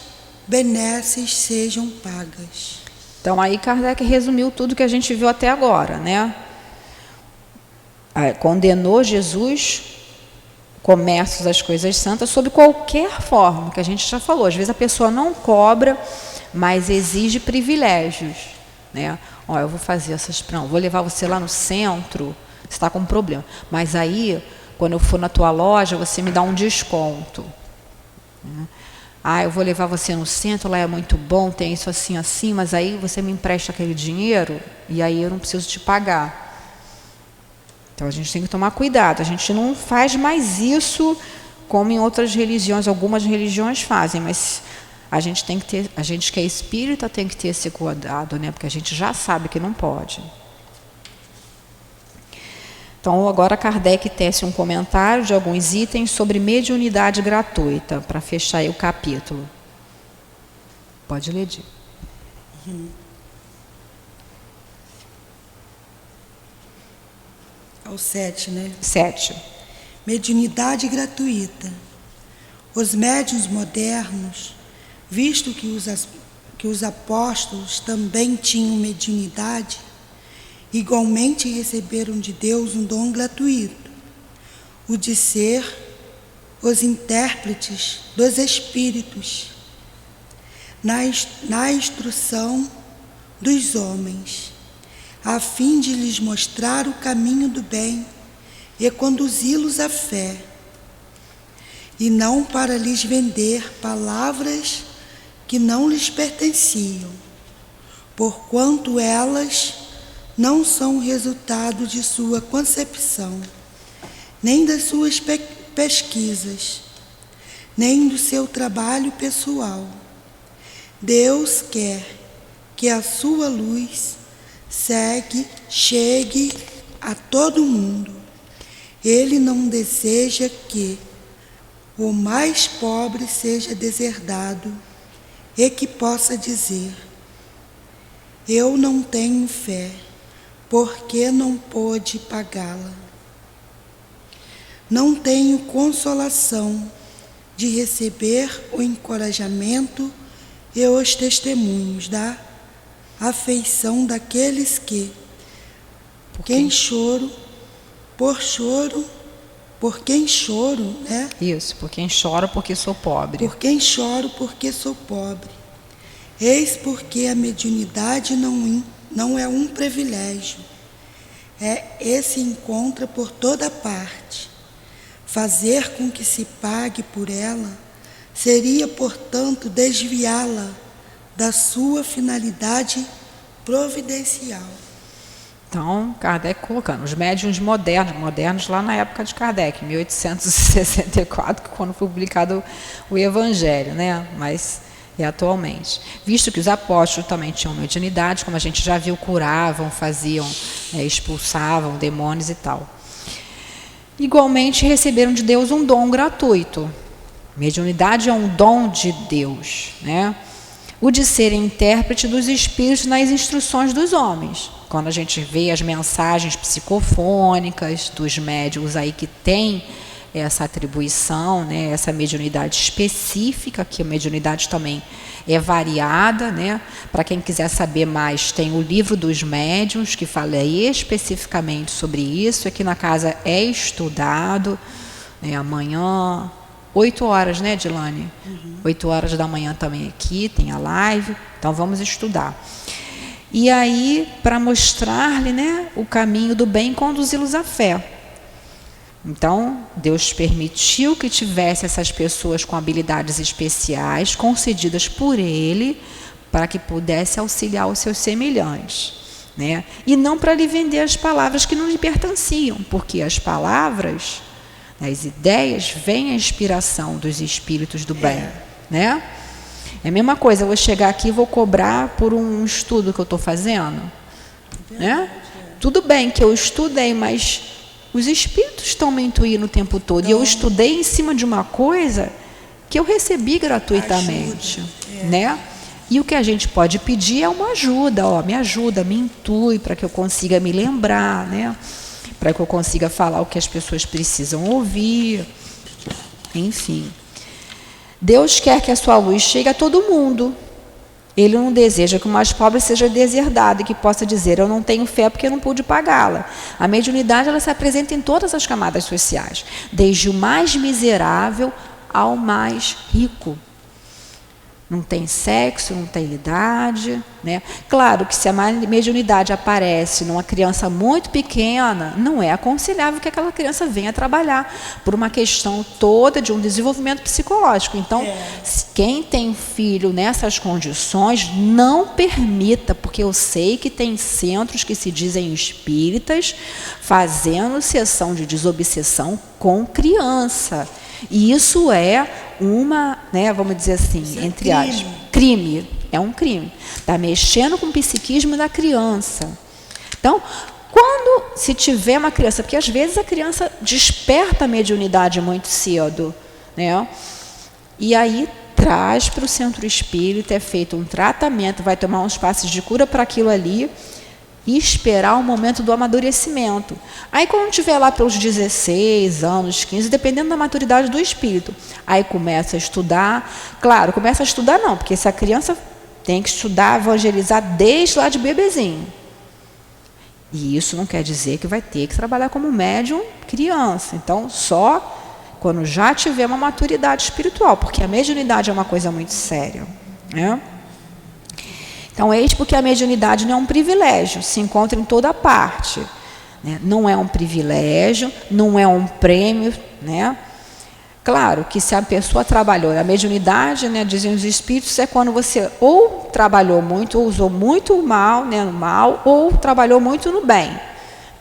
Speaker 1: benesses sejam pagas.
Speaker 3: Então aí Kardec resumiu tudo que a gente viu até agora, né? Condenou Jesus, comércio das coisas santas, sob qualquer forma, que a gente já falou. Às vezes a pessoa não cobra, mas exige privilégios, né? Ó, eu vou fazer essas, não, vou levar você lá no centro, você está com um problema, mas aí, quando eu for na tua loja, você me dá um desconto, né? Ah, eu vou levar você no centro, lá é muito bom, tem isso assim, assim, mas aí você me empresta aquele dinheiro e aí eu não preciso te pagar. Então a gente tem que tomar cuidado, a gente não faz mais isso como em outras religiões, algumas religiões fazem, mas a gente tem que ter, a gente que é espírita tem que ter esse cuidado, né? Porque a gente já sabe que não pode. Então, agora Kardec tece um comentário de alguns itens sobre mediunidade gratuita, para fechar aí o capítulo. Pode ler, Di.
Speaker 1: Ao 7, né?
Speaker 3: 7.
Speaker 1: Mediunidade gratuita. Os médiuns modernos, visto que os apóstolos também tinham mediunidade, igualmente receberam de Deus um dom gratuito, o de ser os intérpretes dos espíritos na instrução dos homens, a fim de lhes mostrar o caminho do bem e conduzi-los à fé, e não para lhes vender palavras que não lhes pertenciam, porquanto elas não são resultado de sua concepção, nem das suas pesquisas, nem do seu trabalho pessoal. Deus quer que a sua luz chegue a todo mundo. Ele não deseja que o mais pobre seja deserdado e que possa dizer: eu não tenho fé, porque não pôde pagá-la. Não tenho consolação de receber o encorajamento e os testemunhos da afeição daqueles que, por quem choro, né?
Speaker 3: Isso, por quem choro, porque sou pobre.
Speaker 1: Por quem choro, porque sou pobre. Eis porque a mediunidade não é um privilégio, se encontra por toda parte. Fazer com que se pague por ela seria, portanto, desviá-la da sua finalidade providencial.
Speaker 3: Então, Kardec colocando os médiuns modernos lá na época de Kardec, 1864, quando foi publicado o Evangelho, né? Mas atualmente. Visto que os apóstolos também tinham mediunidade, como a gente já viu, curavam, faziam, expulsavam demônios e tal. igualmente receberam de Deus um dom gratuito. Mediunidade é um dom de Deus, né? O de serem intérprete dos espíritos nas instruções dos homens. Quando a gente vê as mensagens psicofônicas dos médiuns aí que tem essa atribuição, né, essa mediunidade específica, que a mediunidade também é variada, né? Para quem quiser saber mais, tem o livro dos médiuns, que fala especificamente sobre isso. Aqui na casa é estudado, né, amanhã, 8 horas, né, Dilane? 8 horas da manhã também aqui, tem a live, então vamos estudar. E aí, para mostrar-lhe, né, o caminho do bem e conduzi-los à fé. Então, Deus permitiu que tivesse essas pessoas com habilidades especiais, concedidas por Ele, para que pudesse auxiliar os seus semelhantes, né? E não para lhe vender as palavras que não lhe pertenciam, porque as palavras, as ideias, vêm a inspiração dos espíritos do bem, né? É a mesma coisa, eu vou chegar aqui e vou cobrar por um estudo que eu estou fazendo, né? Tudo bem que eu estudei, mas os espíritos estão me intuindo o tempo todo. E eu estudei em cima de uma coisa que eu recebi gratuitamente, né? E o que a gente pode pedir é uma ajuda, ó, me ajuda, me intui para que eu consiga me lembrar, né? Para que eu consiga falar o que as pessoas precisam ouvir, enfim. Deus quer que a sua luz chegue a todo mundo. Ele não deseja que o mais pobre seja deserdado e que possa dizer, eu não tenho fé porque eu não pude pagá-la. A mediunidade, ela se apresenta em todas as camadas sociais, desde o mais miserável ao mais rico. Não tem sexo, não tem idade, né? Claro que se a mediunidade aparece numa criança muito pequena, não é aconselhável que aquela criança venha trabalhar por uma questão toda de um desenvolvimento psicológico. Então, quem tem filho nessas condições, não permita, porque eu sei que tem centros que se dizem espíritas fazendo sessão de desobsessão com criança. E isso é uma, né, vamos dizer assim, entre aspas, crime. É um crime. Está mexendo com o psiquismo da criança. Então, quando se tiver uma criança, porque às vezes a criança desperta a mediunidade muito cedo, né? E aí traz para o centro espírita, é feito um tratamento, vai tomar uns passos de cura para aquilo ali, e esperar o momento do amadurecimento. Aí quando estiver lá pelos 16 anos, 15, dependendo da maturidade do espírito, aí começa a estudar. Claro, começa a estudar não, porque essa criança tem que estudar, evangelizar desde lá de bebezinho. E isso não quer dizer que vai ter que trabalhar como médium criança. Então, só quando já tiver uma maturidade espiritual, porque a mediunidade é uma coisa muito séria, né? Então, eis porque a mediunidade não é um privilégio, se encontra em toda parte, né? Não é um privilégio, não é um prêmio, né? Claro que se a pessoa trabalhou, a mediunidade, né, dizem os espíritos, é quando você ou trabalhou muito, ou usou muito mal, né, no mal, ou trabalhou muito no bem.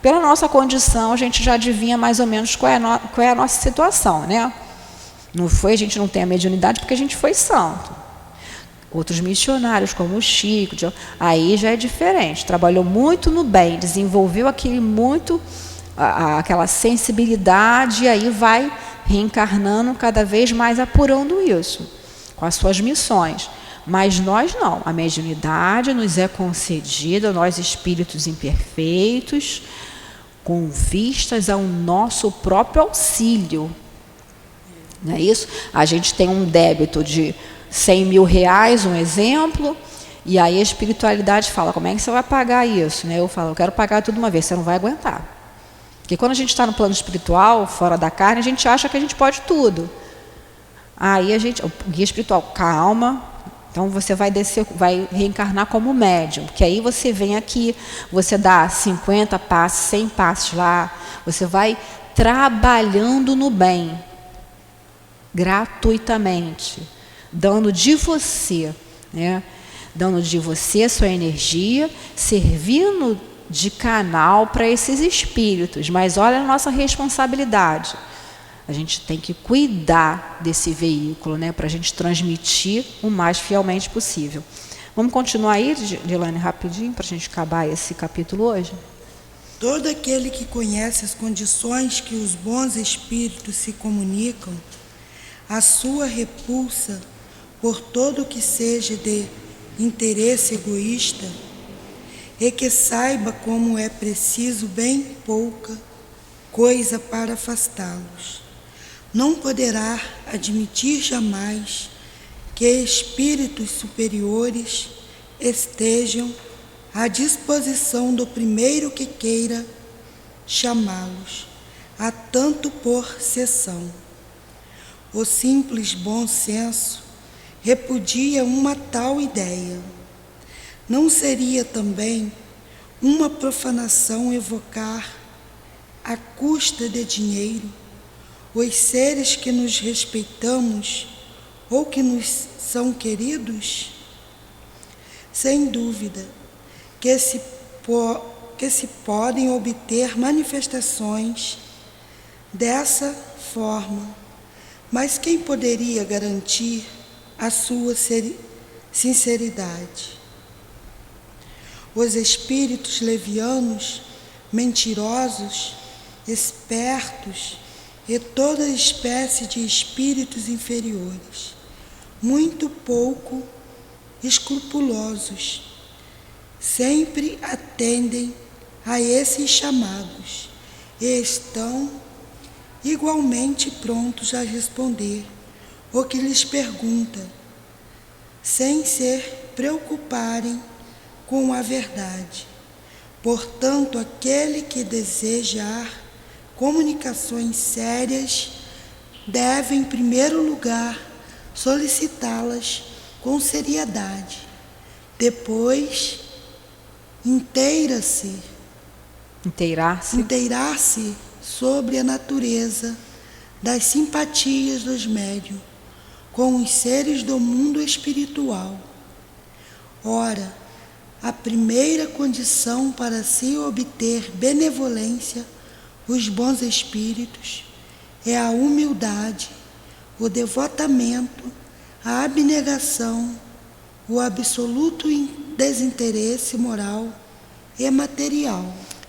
Speaker 3: Pela nossa condição, a gente já adivinha mais ou menos qual é a nossa situação, né? Não foi, a gente não tem a mediunidade porque a gente foi santo. Outros missionários, como o Chico, aí já é diferente. Trabalhou muito no bem, desenvolveu aquela sensibilidade, e aí vai reencarnando cada vez mais, apurando isso, com as suas missões. Mas nós não. A mediunidade nos é concedida, nós espíritos imperfeitos, com vistas ao nosso próprio auxílio. Não é isso? A gente tem um débito de 100 mil reais, um exemplo, e aí a espiritualidade fala, como é que você vai pagar isso? Né? Eu falo, eu quero pagar tudo uma vez, você não vai aguentar. Porque quando a gente está no plano espiritual, fora da carne, a gente acha que a gente pode tudo. Aí o guia espiritual, calma, então você vai descer, vai reencarnar como médium, porque aí você vem aqui, você dá 50 passos, 100 passos lá, você vai trabalhando no bem, gratuitamente, dando de você, né? Dando de você a sua energia, servindo de canal para esses espíritos. Mas olha a nossa responsabilidade. A gente tem que cuidar desse veículo, né? Para a gente transmitir o mais fielmente possível. Vamos continuar aí, Dilane, rapidinho, para a gente acabar esse capítulo hoje?
Speaker 1: Todo aquele que conhece as condições que os bons espíritos se comunicam, a sua repulsa por todo o que seja de interesse egoísta, e que saiba como é preciso bem pouca coisa para afastá-los, não poderá admitir jamais que espíritos superiores estejam à disposição do primeiro que queira chamá-los, a tanto por sessão. O simples bom senso repudia uma tal ideia. Não seria também uma profanação evocar, à custa de dinheiro, os seres que nos respeitamos ou que nos são queridos? Sem dúvida que se podem obter manifestações dessa forma, mas quem poderia garantir a sua sinceridade? Os espíritos levianos, mentirosos, espertos e toda espécie de espíritos inferiores, muito pouco escrupulosos, sempre atendem a esses chamados e estão igualmente prontos a responder o que lhes pergunta, sem se preocuparem com a verdade. Portanto, aquele que desejar comunicações sérias deve, em primeiro lugar, solicitá-las com seriedade. Depois, inteirar-se sobre a natureza das simpatias dos médiuns com os seres do mundo espiritual. Ora, a primeira condição para se obter benevolência os bons espíritos é a humildade, o devotamento, a abnegação, o absoluto desinteresse moral e material.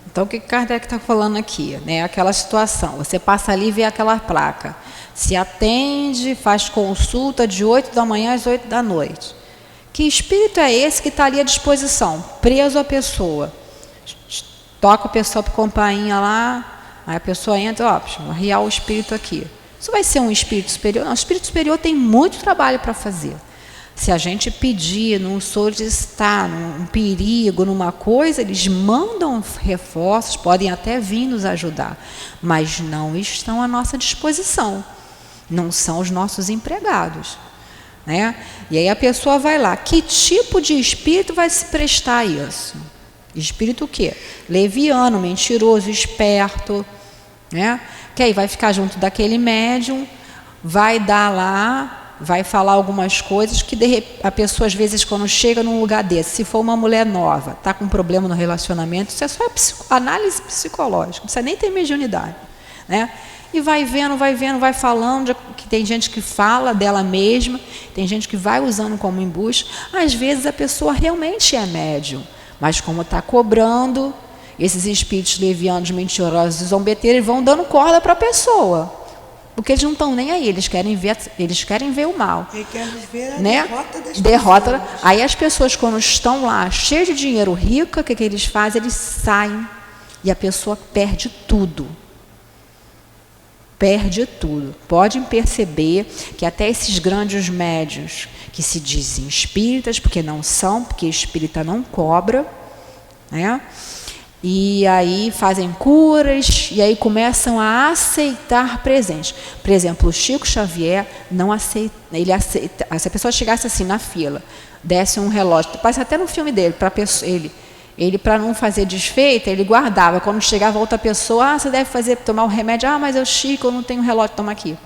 Speaker 3: Então, o que Kardec está falando aqui? Né? Aquela situação, você passa ali e vê aquela placa, se atende, faz consulta de 8 da manhã às 8 da noite. Que espírito é esse que está ali à disposição, preso à pessoa? Toca a pessoa para a campainha lá, aí a pessoa entra, ó, vou arriar o espírito aqui. Isso vai ser um espírito superior? Não, o espírito superior tem muito trabalho para fazer. Se a gente pedir, não solicitar, num perigo, numa coisa, eles mandam reforços, podem até vir nos ajudar, mas não estão à nossa disposição, não são os nossos empregados, né? E aí a pessoa vai lá, que tipo de espírito vai se prestar a isso? Espírito o quê? Leviano, mentiroso, esperto, né? Que aí vai ficar junto daquele médium, vai dar lá, vai falar algumas coisas que a pessoa, às vezes, quando chega num lugar desse, se for uma mulher nova, está com um problema no relacionamento, isso é só análise psicológica, não precisa nem ter mediunidade, né? E vai vendo, vai falando, que tem gente que fala dela mesma, tem gente que vai usando como embuste. Às vezes a pessoa realmente é médium, mas como está cobrando, esses espíritos levianos, mentirosos e zombeteiros, eles vão dando corda para a pessoa. Porque eles não estão nem aí, eles querem ver o mal.
Speaker 1: Eles querem ver a
Speaker 3: derrota das
Speaker 1: pessoas.
Speaker 3: Aí as pessoas, quando estão lá, cheias de dinheiro, rica, o que eles fazem? Eles saem e a pessoa perde tudo. Perde tudo. Podem perceber que até esses grandes médiuns, que se dizem espíritas, porque não são, porque espírita não cobra, né? E aí fazem curas, e aí começam a aceitar presentes. Por exemplo, o Chico Xavier não aceita, ele aceita, se a pessoa chegasse assim na fila, desse um relógio, parece até no filme dele, ele para não fazer desfeita, ele guardava. Quando chegava outra pessoa, você deve tomar o remédio, mas eu, Chico, eu não tenho relógio, toma aqui.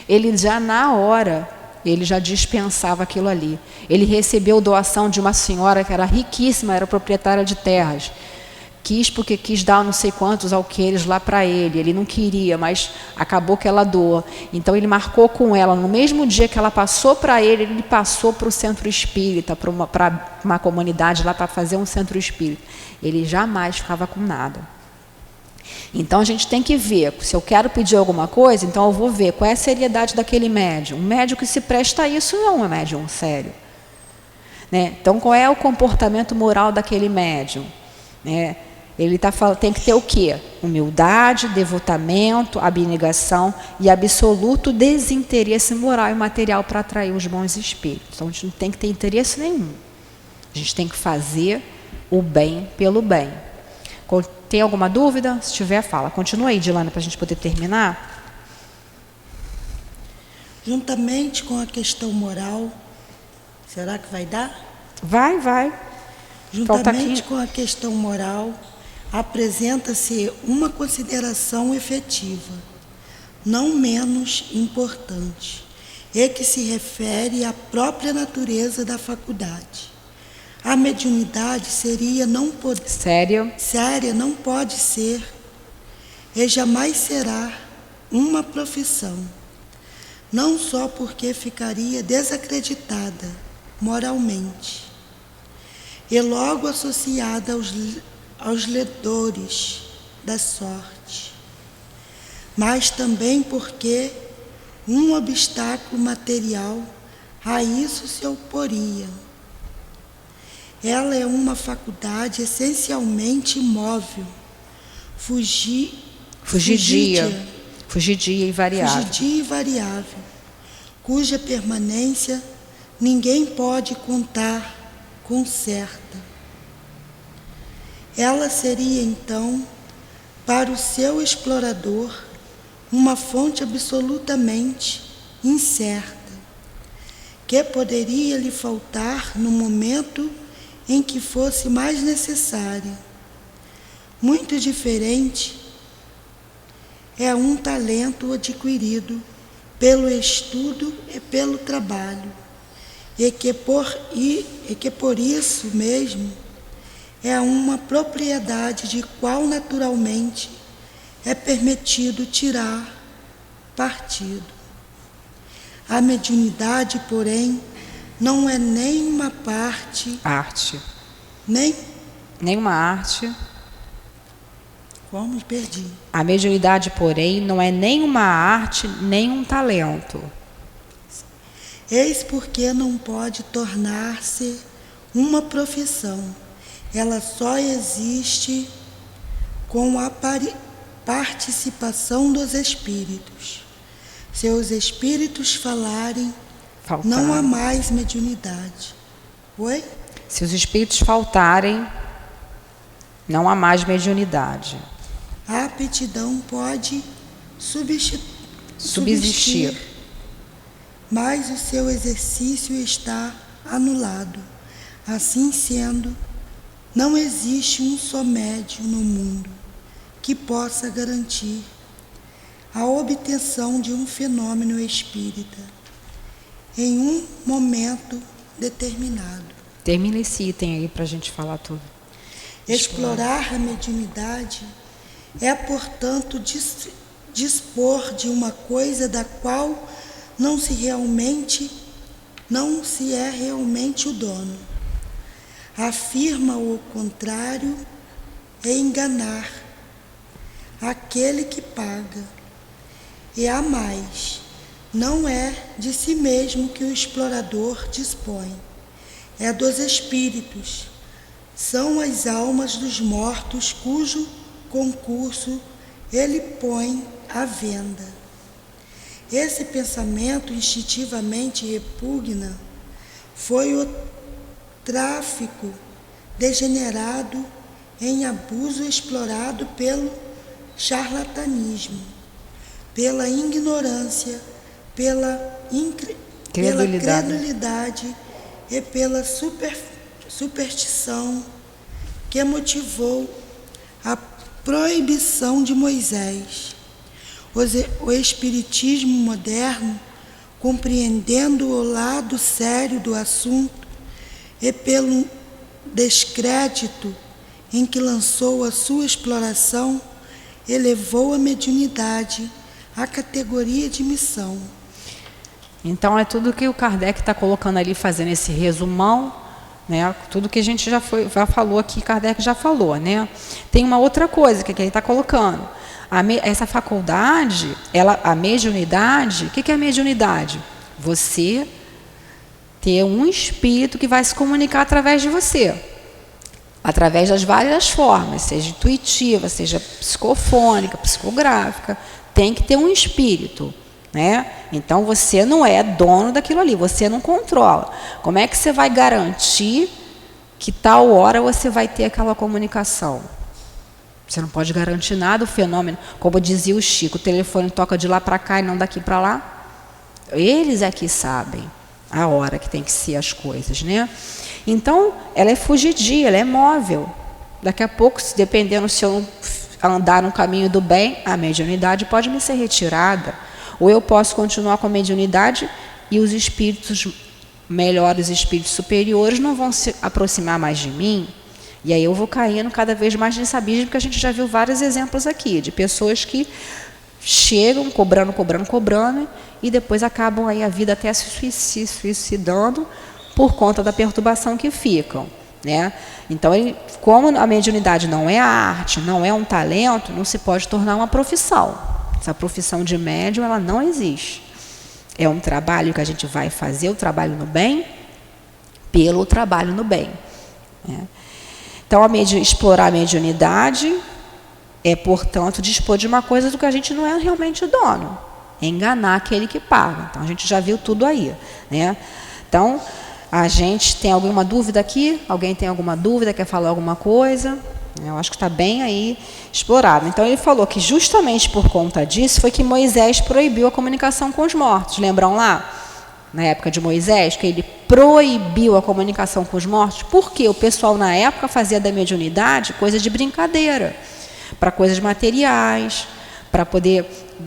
Speaker 3: Ele já na hora, ele já dispensava aquilo ali. Ele recebeu doação de uma senhora que era riquíssima, era proprietária de terras. Porque quis dar não sei quantos alqueires lá para ele não queria, mas acabou que ela doa. Então ele marcou com ela, no mesmo dia que ela passou para ele passou para o centro espírita, para uma comunidade lá para fazer um centro espírita. Ele jamais ficava com nada. Então a gente tem que ver, se eu quero pedir alguma coisa, então eu vou ver qual é a seriedade daquele médium. Um médium que se presta a isso não é um médium sério, né? Então qual é o comportamento moral daquele médium, né? Ele tem que ter o quê? Humildade, devotamento, abnegação e absoluto desinteresse moral e material para atrair os bons espíritos. Então a gente não tem que ter interesse nenhum. A gente tem que fazer o bem pelo bem. Tem alguma dúvida? Se tiver, fala. Continua aí, Dilana, para a gente poder terminar.
Speaker 1: Juntamente com a questão moral, será que vai dar?
Speaker 3: Vai.
Speaker 1: Juntamente com a questão moral, apresenta-se uma consideração efetiva, não menos importante, e que se refere à própria natureza da faculdade. A mediunidade séria não pode ser e jamais será uma profissão, não só porque ficaria desacreditada moralmente e logo associada aos ledores da sorte, mas também porque um obstáculo material a isso se oporia. Ela é uma faculdade essencialmente imóvel, fugidia
Speaker 3: e
Speaker 1: variável, cuja permanência ninguém pode contar com certa. Ela seria, então, para o seu explorador, uma fonte absolutamente incerta, que poderia lhe faltar no momento em que fosse mais necessária. Muito diferente é um talento adquirido pelo estudo e pelo trabalho, e que por isso mesmo é uma propriedade de qual naturalmente é permitido tirar partido. A mediunidade, porém, não é nem uma
Speaker 3: arte.
Speaker 1: Nenhuma arte. Como me perdi.
Speaker 3: A mediunidade, porém, não é nem uma arte, nem um talento.
Speaker 1: Eis porque não pode tornar-se uma profissão. Ela só existe com a participação dos espíritos. Se os espíritos falarem, não há mais mediunidade. Oi?
Speaker 3: Se os espíritos faltarem, não há mais mediunidade.
Speaker 1: A aptidão pode
Speaker 3: subsistir,
Speaker 1: mas o seu exercício está anulado. Assim sendo, não existe um só médium no mundo que possa garantir a obtenção de um fenômeno espírita em um momento determinado.
Speaker 3: Termina esse item aí para a gente falar tudo.
Speaker 1: Explorar a mediunidade é, portanto, dispor de uma coisa da qual não se é realmente o dono. Afirma o contrário é enganar aquele que paga. E há mais. Não é de si mesmo que o explorador dispõe, é dos espíritos. São as almas dos mortos cujo concurso ele põe à venda. Esse pensamento instintivamente repugna foi o tráfico degenerado em abuso explorado pelo charlatanismo, pela ignorância, pela credulidade e pela superstição que motivou a proibição de Moisés. O espiritismo moderno, compreendendo o lado sério do assunto e pelo descrédito em que lançou a sua exploração, elevou a mediunidade à categoria de missão.
Speaker 3: Então é tudo que o Kardec está colocando ali, fazendo esse resumão, né? Tudo que a gente já falou aqui, Kardec já falou, né? Tem uma outra coisa que ele está colocando. Essa faculdade, a mediunidade, o que é a mediunidade? Você ter um espírito que vai se comunicar através de você, através das várias formas, seja intuitiva, seja psicofônica, psicográfica, tem que ter um espírito, né? Então você não é dono daquilo ali, você não controla. Como é que você vai garantir que tal hora você vai ter aquela comunicação? Você não pode garantir nada, o fenômeno, como dizia o Chico, o telefone toca de lá para cá e não daqui para lá. Eles é que sabem a hora que tem que ser as coisas, né? Então, ela é fugidia, ela é móvel. Daqui a pouco, dependendo se eu andar no caminho do bem, a mediunidade pode me ser retirada. Ou eu posso continuar com a mediunidade e os espíritos melhores, espíritos superiores, não vão se aproximar mais de mim. E aí eu vou caindo cada vez mais nesse abismo, porque a gente já viu vários exemplos aqui, de pessoas que chegam cobrando, e depois acabam aí a vida até se suicidando por conta da perturbação que ficam, né? Então, como a mediunidade não é a arte, não é um talento, não se pode tornar uma profissão. Essa profissão de médium, ela não existe. É um trabalho que a gente vai fazer, o trabalho no bem, pelo trabalho no bem, né? Então, explorar a mediunidade é, portanto, dispor de uma coisa do que a gente não é realmente dono. É enganar aquele que paga. Então, a gente já viu tudo aí, né? Então, a gente tem alguma dúvida aqui? Alguém tem alguma dúvida? Quer falar alguma coisa? Eu acho que está bem aí explorado. Então, ele falou que justamente por conta disso foi que Moisés proibiu a comunicação com os mortos. Lembram lá? Na época de Moisés, que ele proibiu a comunicação com os mortos, porque o pessoal na época fazia da mediunidade coisa de brincadeira, para coisas materiais, para poder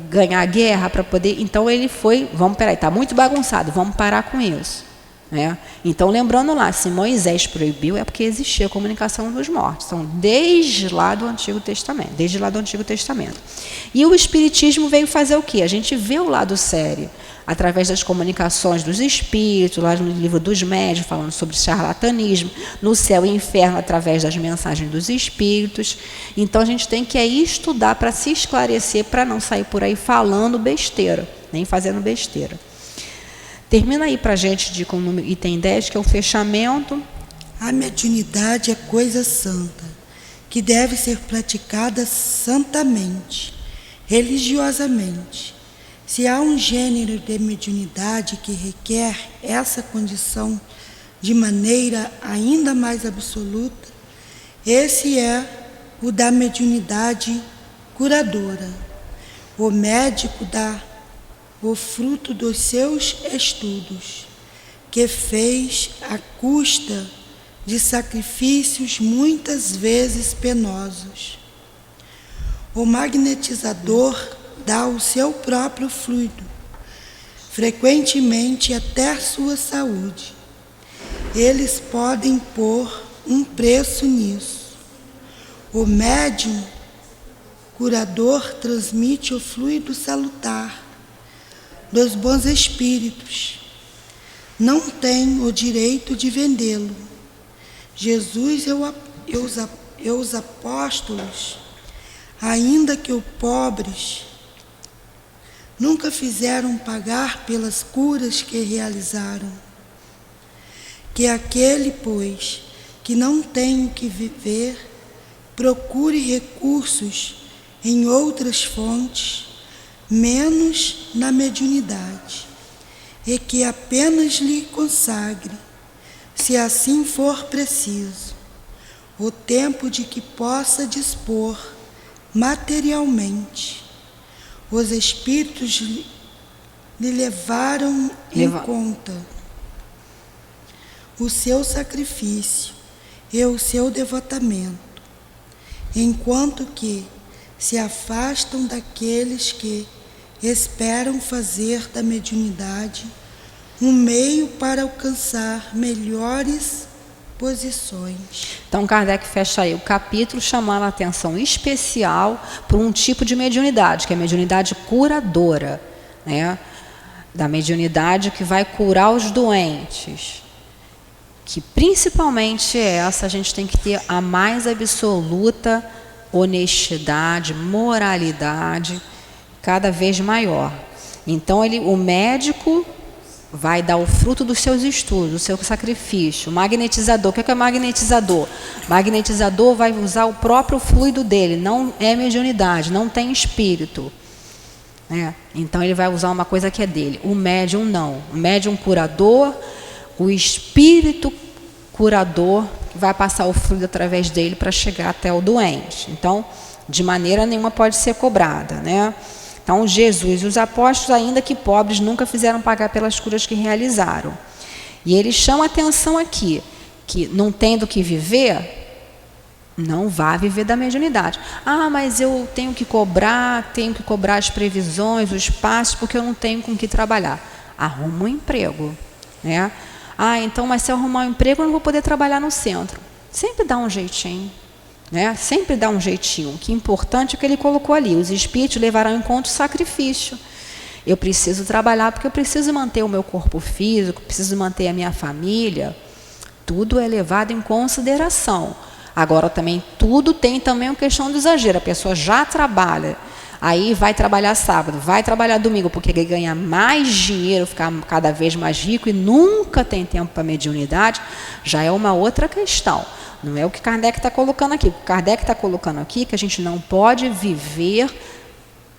Speaker 3: ganhar guerra, para poder... Então ele foi, está muito bagunçado, vamos parar com isso, né? Então, lembrando lá, se Moisés proibiu, é porque existia a comunicação dos mortos. Então, desde lá do Antigo Testamento. E o Espiritismo veio fazer o quê? A gente vê o lado sério, através das comunicações dos espíritos, lá no livro dos médiuns, falando sobre charlatanismo, no céu e inferno, através das mensagens dos espíritos. Então, a gente tem que estudar para se esclarecer, para não sair por aí falando besteira, nem fazendo besteira. Termina aí para a gente com o item 10, que é o fechamento.
Speaker 1: A mediunidade é coisa santa, que deve ser praticada santamente, religiosamente. Se há um gênero de mediunidade que requer essa condição de maneira ainda mais absoluta, esse é o da mediunidade curadora. O médico dá o fruto dos seus estudos, que fez à custa de sacrifícios muitas vezes penosos. O magnetizador dá o seu próprio fluido, frequentemente até sua saúde. Eles podem pôr um preço nisso. O médium curador transmite o fluido salutar dos bons espíritos. Não tem o direito de vendê-lo. Jesus e os apóstolos, ainda que os pobres, nunca fizeram pagar pelas curas que realizaram. Que aquele, pois, que não tem o que viver, procure recursos em outras fontes, menos na mediunidade, e que apenas lhe consagre, se assim for preciso, o tempo de que possa dispor materialmente. Os espíritos lhe levaram em conta o seu sacrifício e o seu devotamento, enquanto que se afastam daqueles que esperam fazer da mediunidade um meio para alcançar melhores posições.
Speaker 3: Então, Kardec fecha aí o capítulo chamando a atenção especial para um tipo de mediunidade, que é a mediunidade curadora, né? Da mediunidade que vai curar os doentes, que principalmente essa, a gente tem que ter a mais absoluta honestidade, moralidade, cada vez maior. Então, o médico vai dar o fruto dos seus estudos, do seu sacrifício. O magnetizador, o que é magnetizador? Magnetizador vai usar o próprio fluido dele, não é mediunidade, não tem espírito. Então, ele vai usar uma coisa que é dele. O médium não. O médium curador, o espírito curador vai passar o fluido através dele para chegar até o doente. Então, de maneira nenhuma pode ser cobrada, né? Então, Jesus e os apóstolos, ainda que pobres, nunca fizeram pagar pelas curas que realizaram. E eles chamam a atenção aqui, que não tendo que viver, não vá viver da mediunidade. Ah, mas eu tenho que cobrar as previsões, os passos, porque eu não tenho com que trabalhar. Arruma um emprego, né? Ah, então, mas se eu arrumar um emprego, eu não vou poder trabalhar no centro. Sempre dá um jeitinho. Sempre dá um jeitinho. O que é importante é que ele colocou ali. Os espíritos levarão em conta o sacrifício. Eu preciso trabalhar porque eu preciso manter o meu corpo físico, preciso manter a minha família. Tudo é levado em consideração. Agora também, tudo tem também uma questão do exagero. A pessoa já trabalha, aí vai trabalhar sábado, vai trabalhar domingo, porque quer ganhar mais dinheiro, ficar cada vez mais rico e nunca tem tempo para mediunidade, já é uma outra questão. Não é o que Kardec está colocando aqui. O que Kardec está colocando aqui é que a gente não pode viver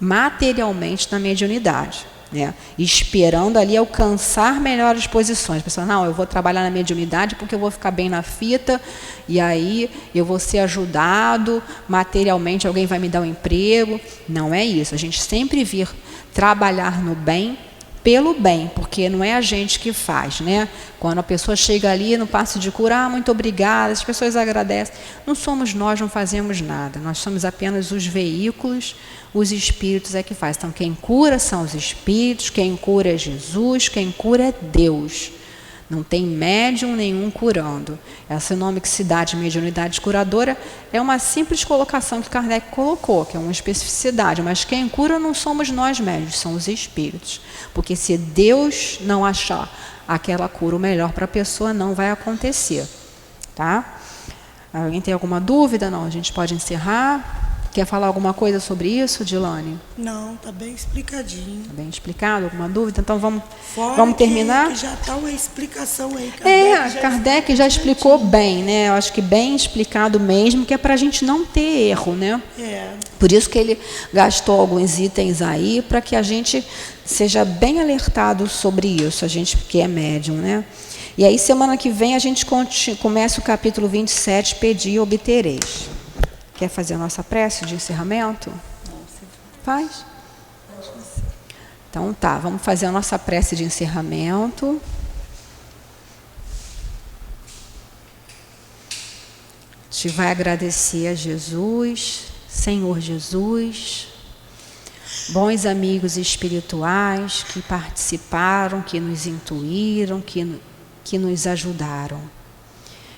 Speaker 3: materialmente na mediunidade, né? Esperando ali alcançar melhores posições. A pessoa, não, eu vou trabalhar na mediunidade porque eu vou ficar bem na fita e aí eu vou ser ajudado materialmente, alguém vai me dar um emprego. Não é isso. A gente sempre vir trabalhar no bem, pelo bem, porque não é a gente que faz, né? Quando a pessoa chega ali no passe de cura, muito obrigada, as pessoas agradecem. Não somos nós, não fazemos nada. Nós somos apenas os veículos, os espíritos é que faz. Então, quem cura são os espíritos, quem cura é Jesus, quem cura é Deus. Não tem médium nenhum curando. Esse nome que se dá de mediunidade curadora é uma simples colocação que Kardec colocou, que é uma especificidade, mas quem cura não somos nós médios, são os espíritos. Porque se Deus não achar aquela cura o melhor para a pessoa, não vai acontecer. Tá? Alguém tem alguma dúvida? Não, a gente pode encerrar. Quer falar alguma coisa sobre isso, Dilane?
Speaker 1: Não, está bem explicadinho.
Speaker 3: Está bem explicado? Alguma dúvida? Então vamos
Speaker 1: Que
Speaker 3: terminar?
Speaker 1: Que já está uma explicação aí.
Speaker 3: Kardec já explicou bem, né? Eu acho que bem explicado mesmo, que é para a gente não ter erro, né? Por isso que ele gastou alguns itens aí, para que a gente seja bem alertado sobre isso, a gente que é médium, né? E aí, semana que vem, a gente começa o capítulo 27, Pedi e obtereis. Quer fazer a nossa prece de encerramento?
Speaker 1: Não, você
Speaker 3: faz? Então tá, vamos fazer a nossa prece de encerramento. A gente vai agradecer a Jesus, Senhor Jesus, bons amigos espirituais que participaram, que nos intuíram, que nos ajudaram.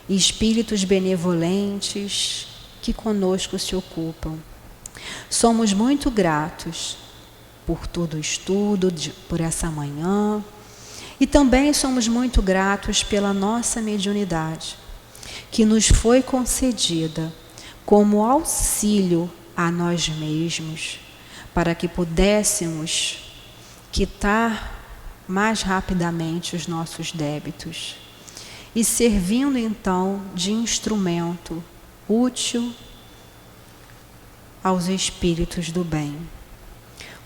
Speaker 3: Espíritos benevolentes que conosco se ocupam. Somos muito gratos por todo o estudo, por essa manhã, e também somos muito gratos pela nossa mediunidade, que nos foi concedida como auxílio a nós mesmos, para que pudéssemos quitar mais rapidamente os nossos débitos, e servindo então de instrumento útil aos espíritos do bem.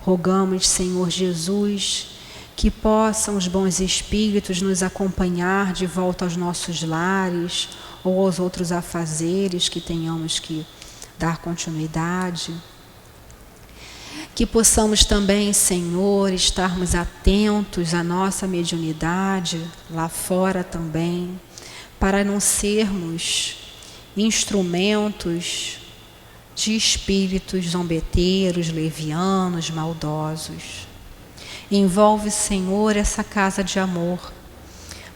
Speaker 3: Rogamos, Senhor Jesus, que possam os bons espíritos nos acompanhar de volta aos nossos lares ou aos outros afazeres que tenhamos que dar continuidade. Que possamos também, Senhor, estarmos atentos à nossa mediunidade, lá fora também, para não sermos instrumentos de espíritos zombeteiros, levianos, maldosos. Envolve, Senhor, essa casa de amor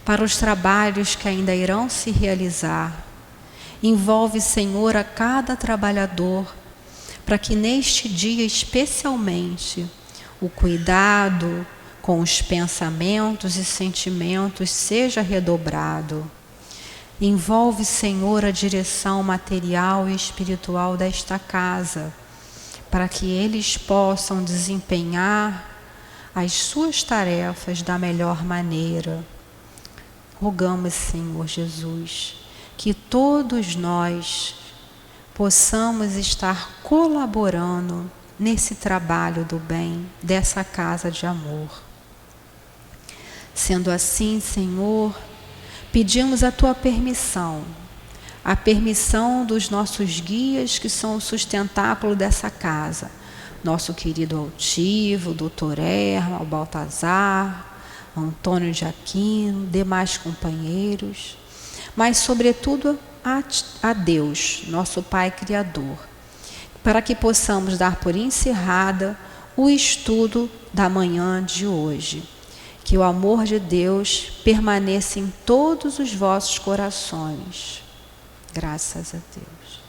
Speaker 3: para os trabalhos que ainda irão se realizar. Envolve, Senhor, a cada trabalhador, para que neste dia especialmente o cuidado com os pensamentos e sentimentos seja redobrado. Envolve, Senhor, a direção material e espiritual desta casa, para que eles possam desempenhar as suas tarefas da melhor maneira. Rogamos, Senhor Jesus, que todos nós possamos estar colaborando nesse trabalho do bem, dessa casa de amor. Sendo assim, Senhor, pedimos a Tua permissão, a permissão dos nossos guias que são o sustentáculo dessa casa, nosso querido altivo, doutor Erma, o Baltazar, Antônio de Aquino, demais companheiros, mas sobretudo a Deus, nosso Pai Criador, para que possamos dar por encerrada o estudo da manhã de hoje. Que o amor de Deus permaneça em todos os vossos corações. Graças a Deus.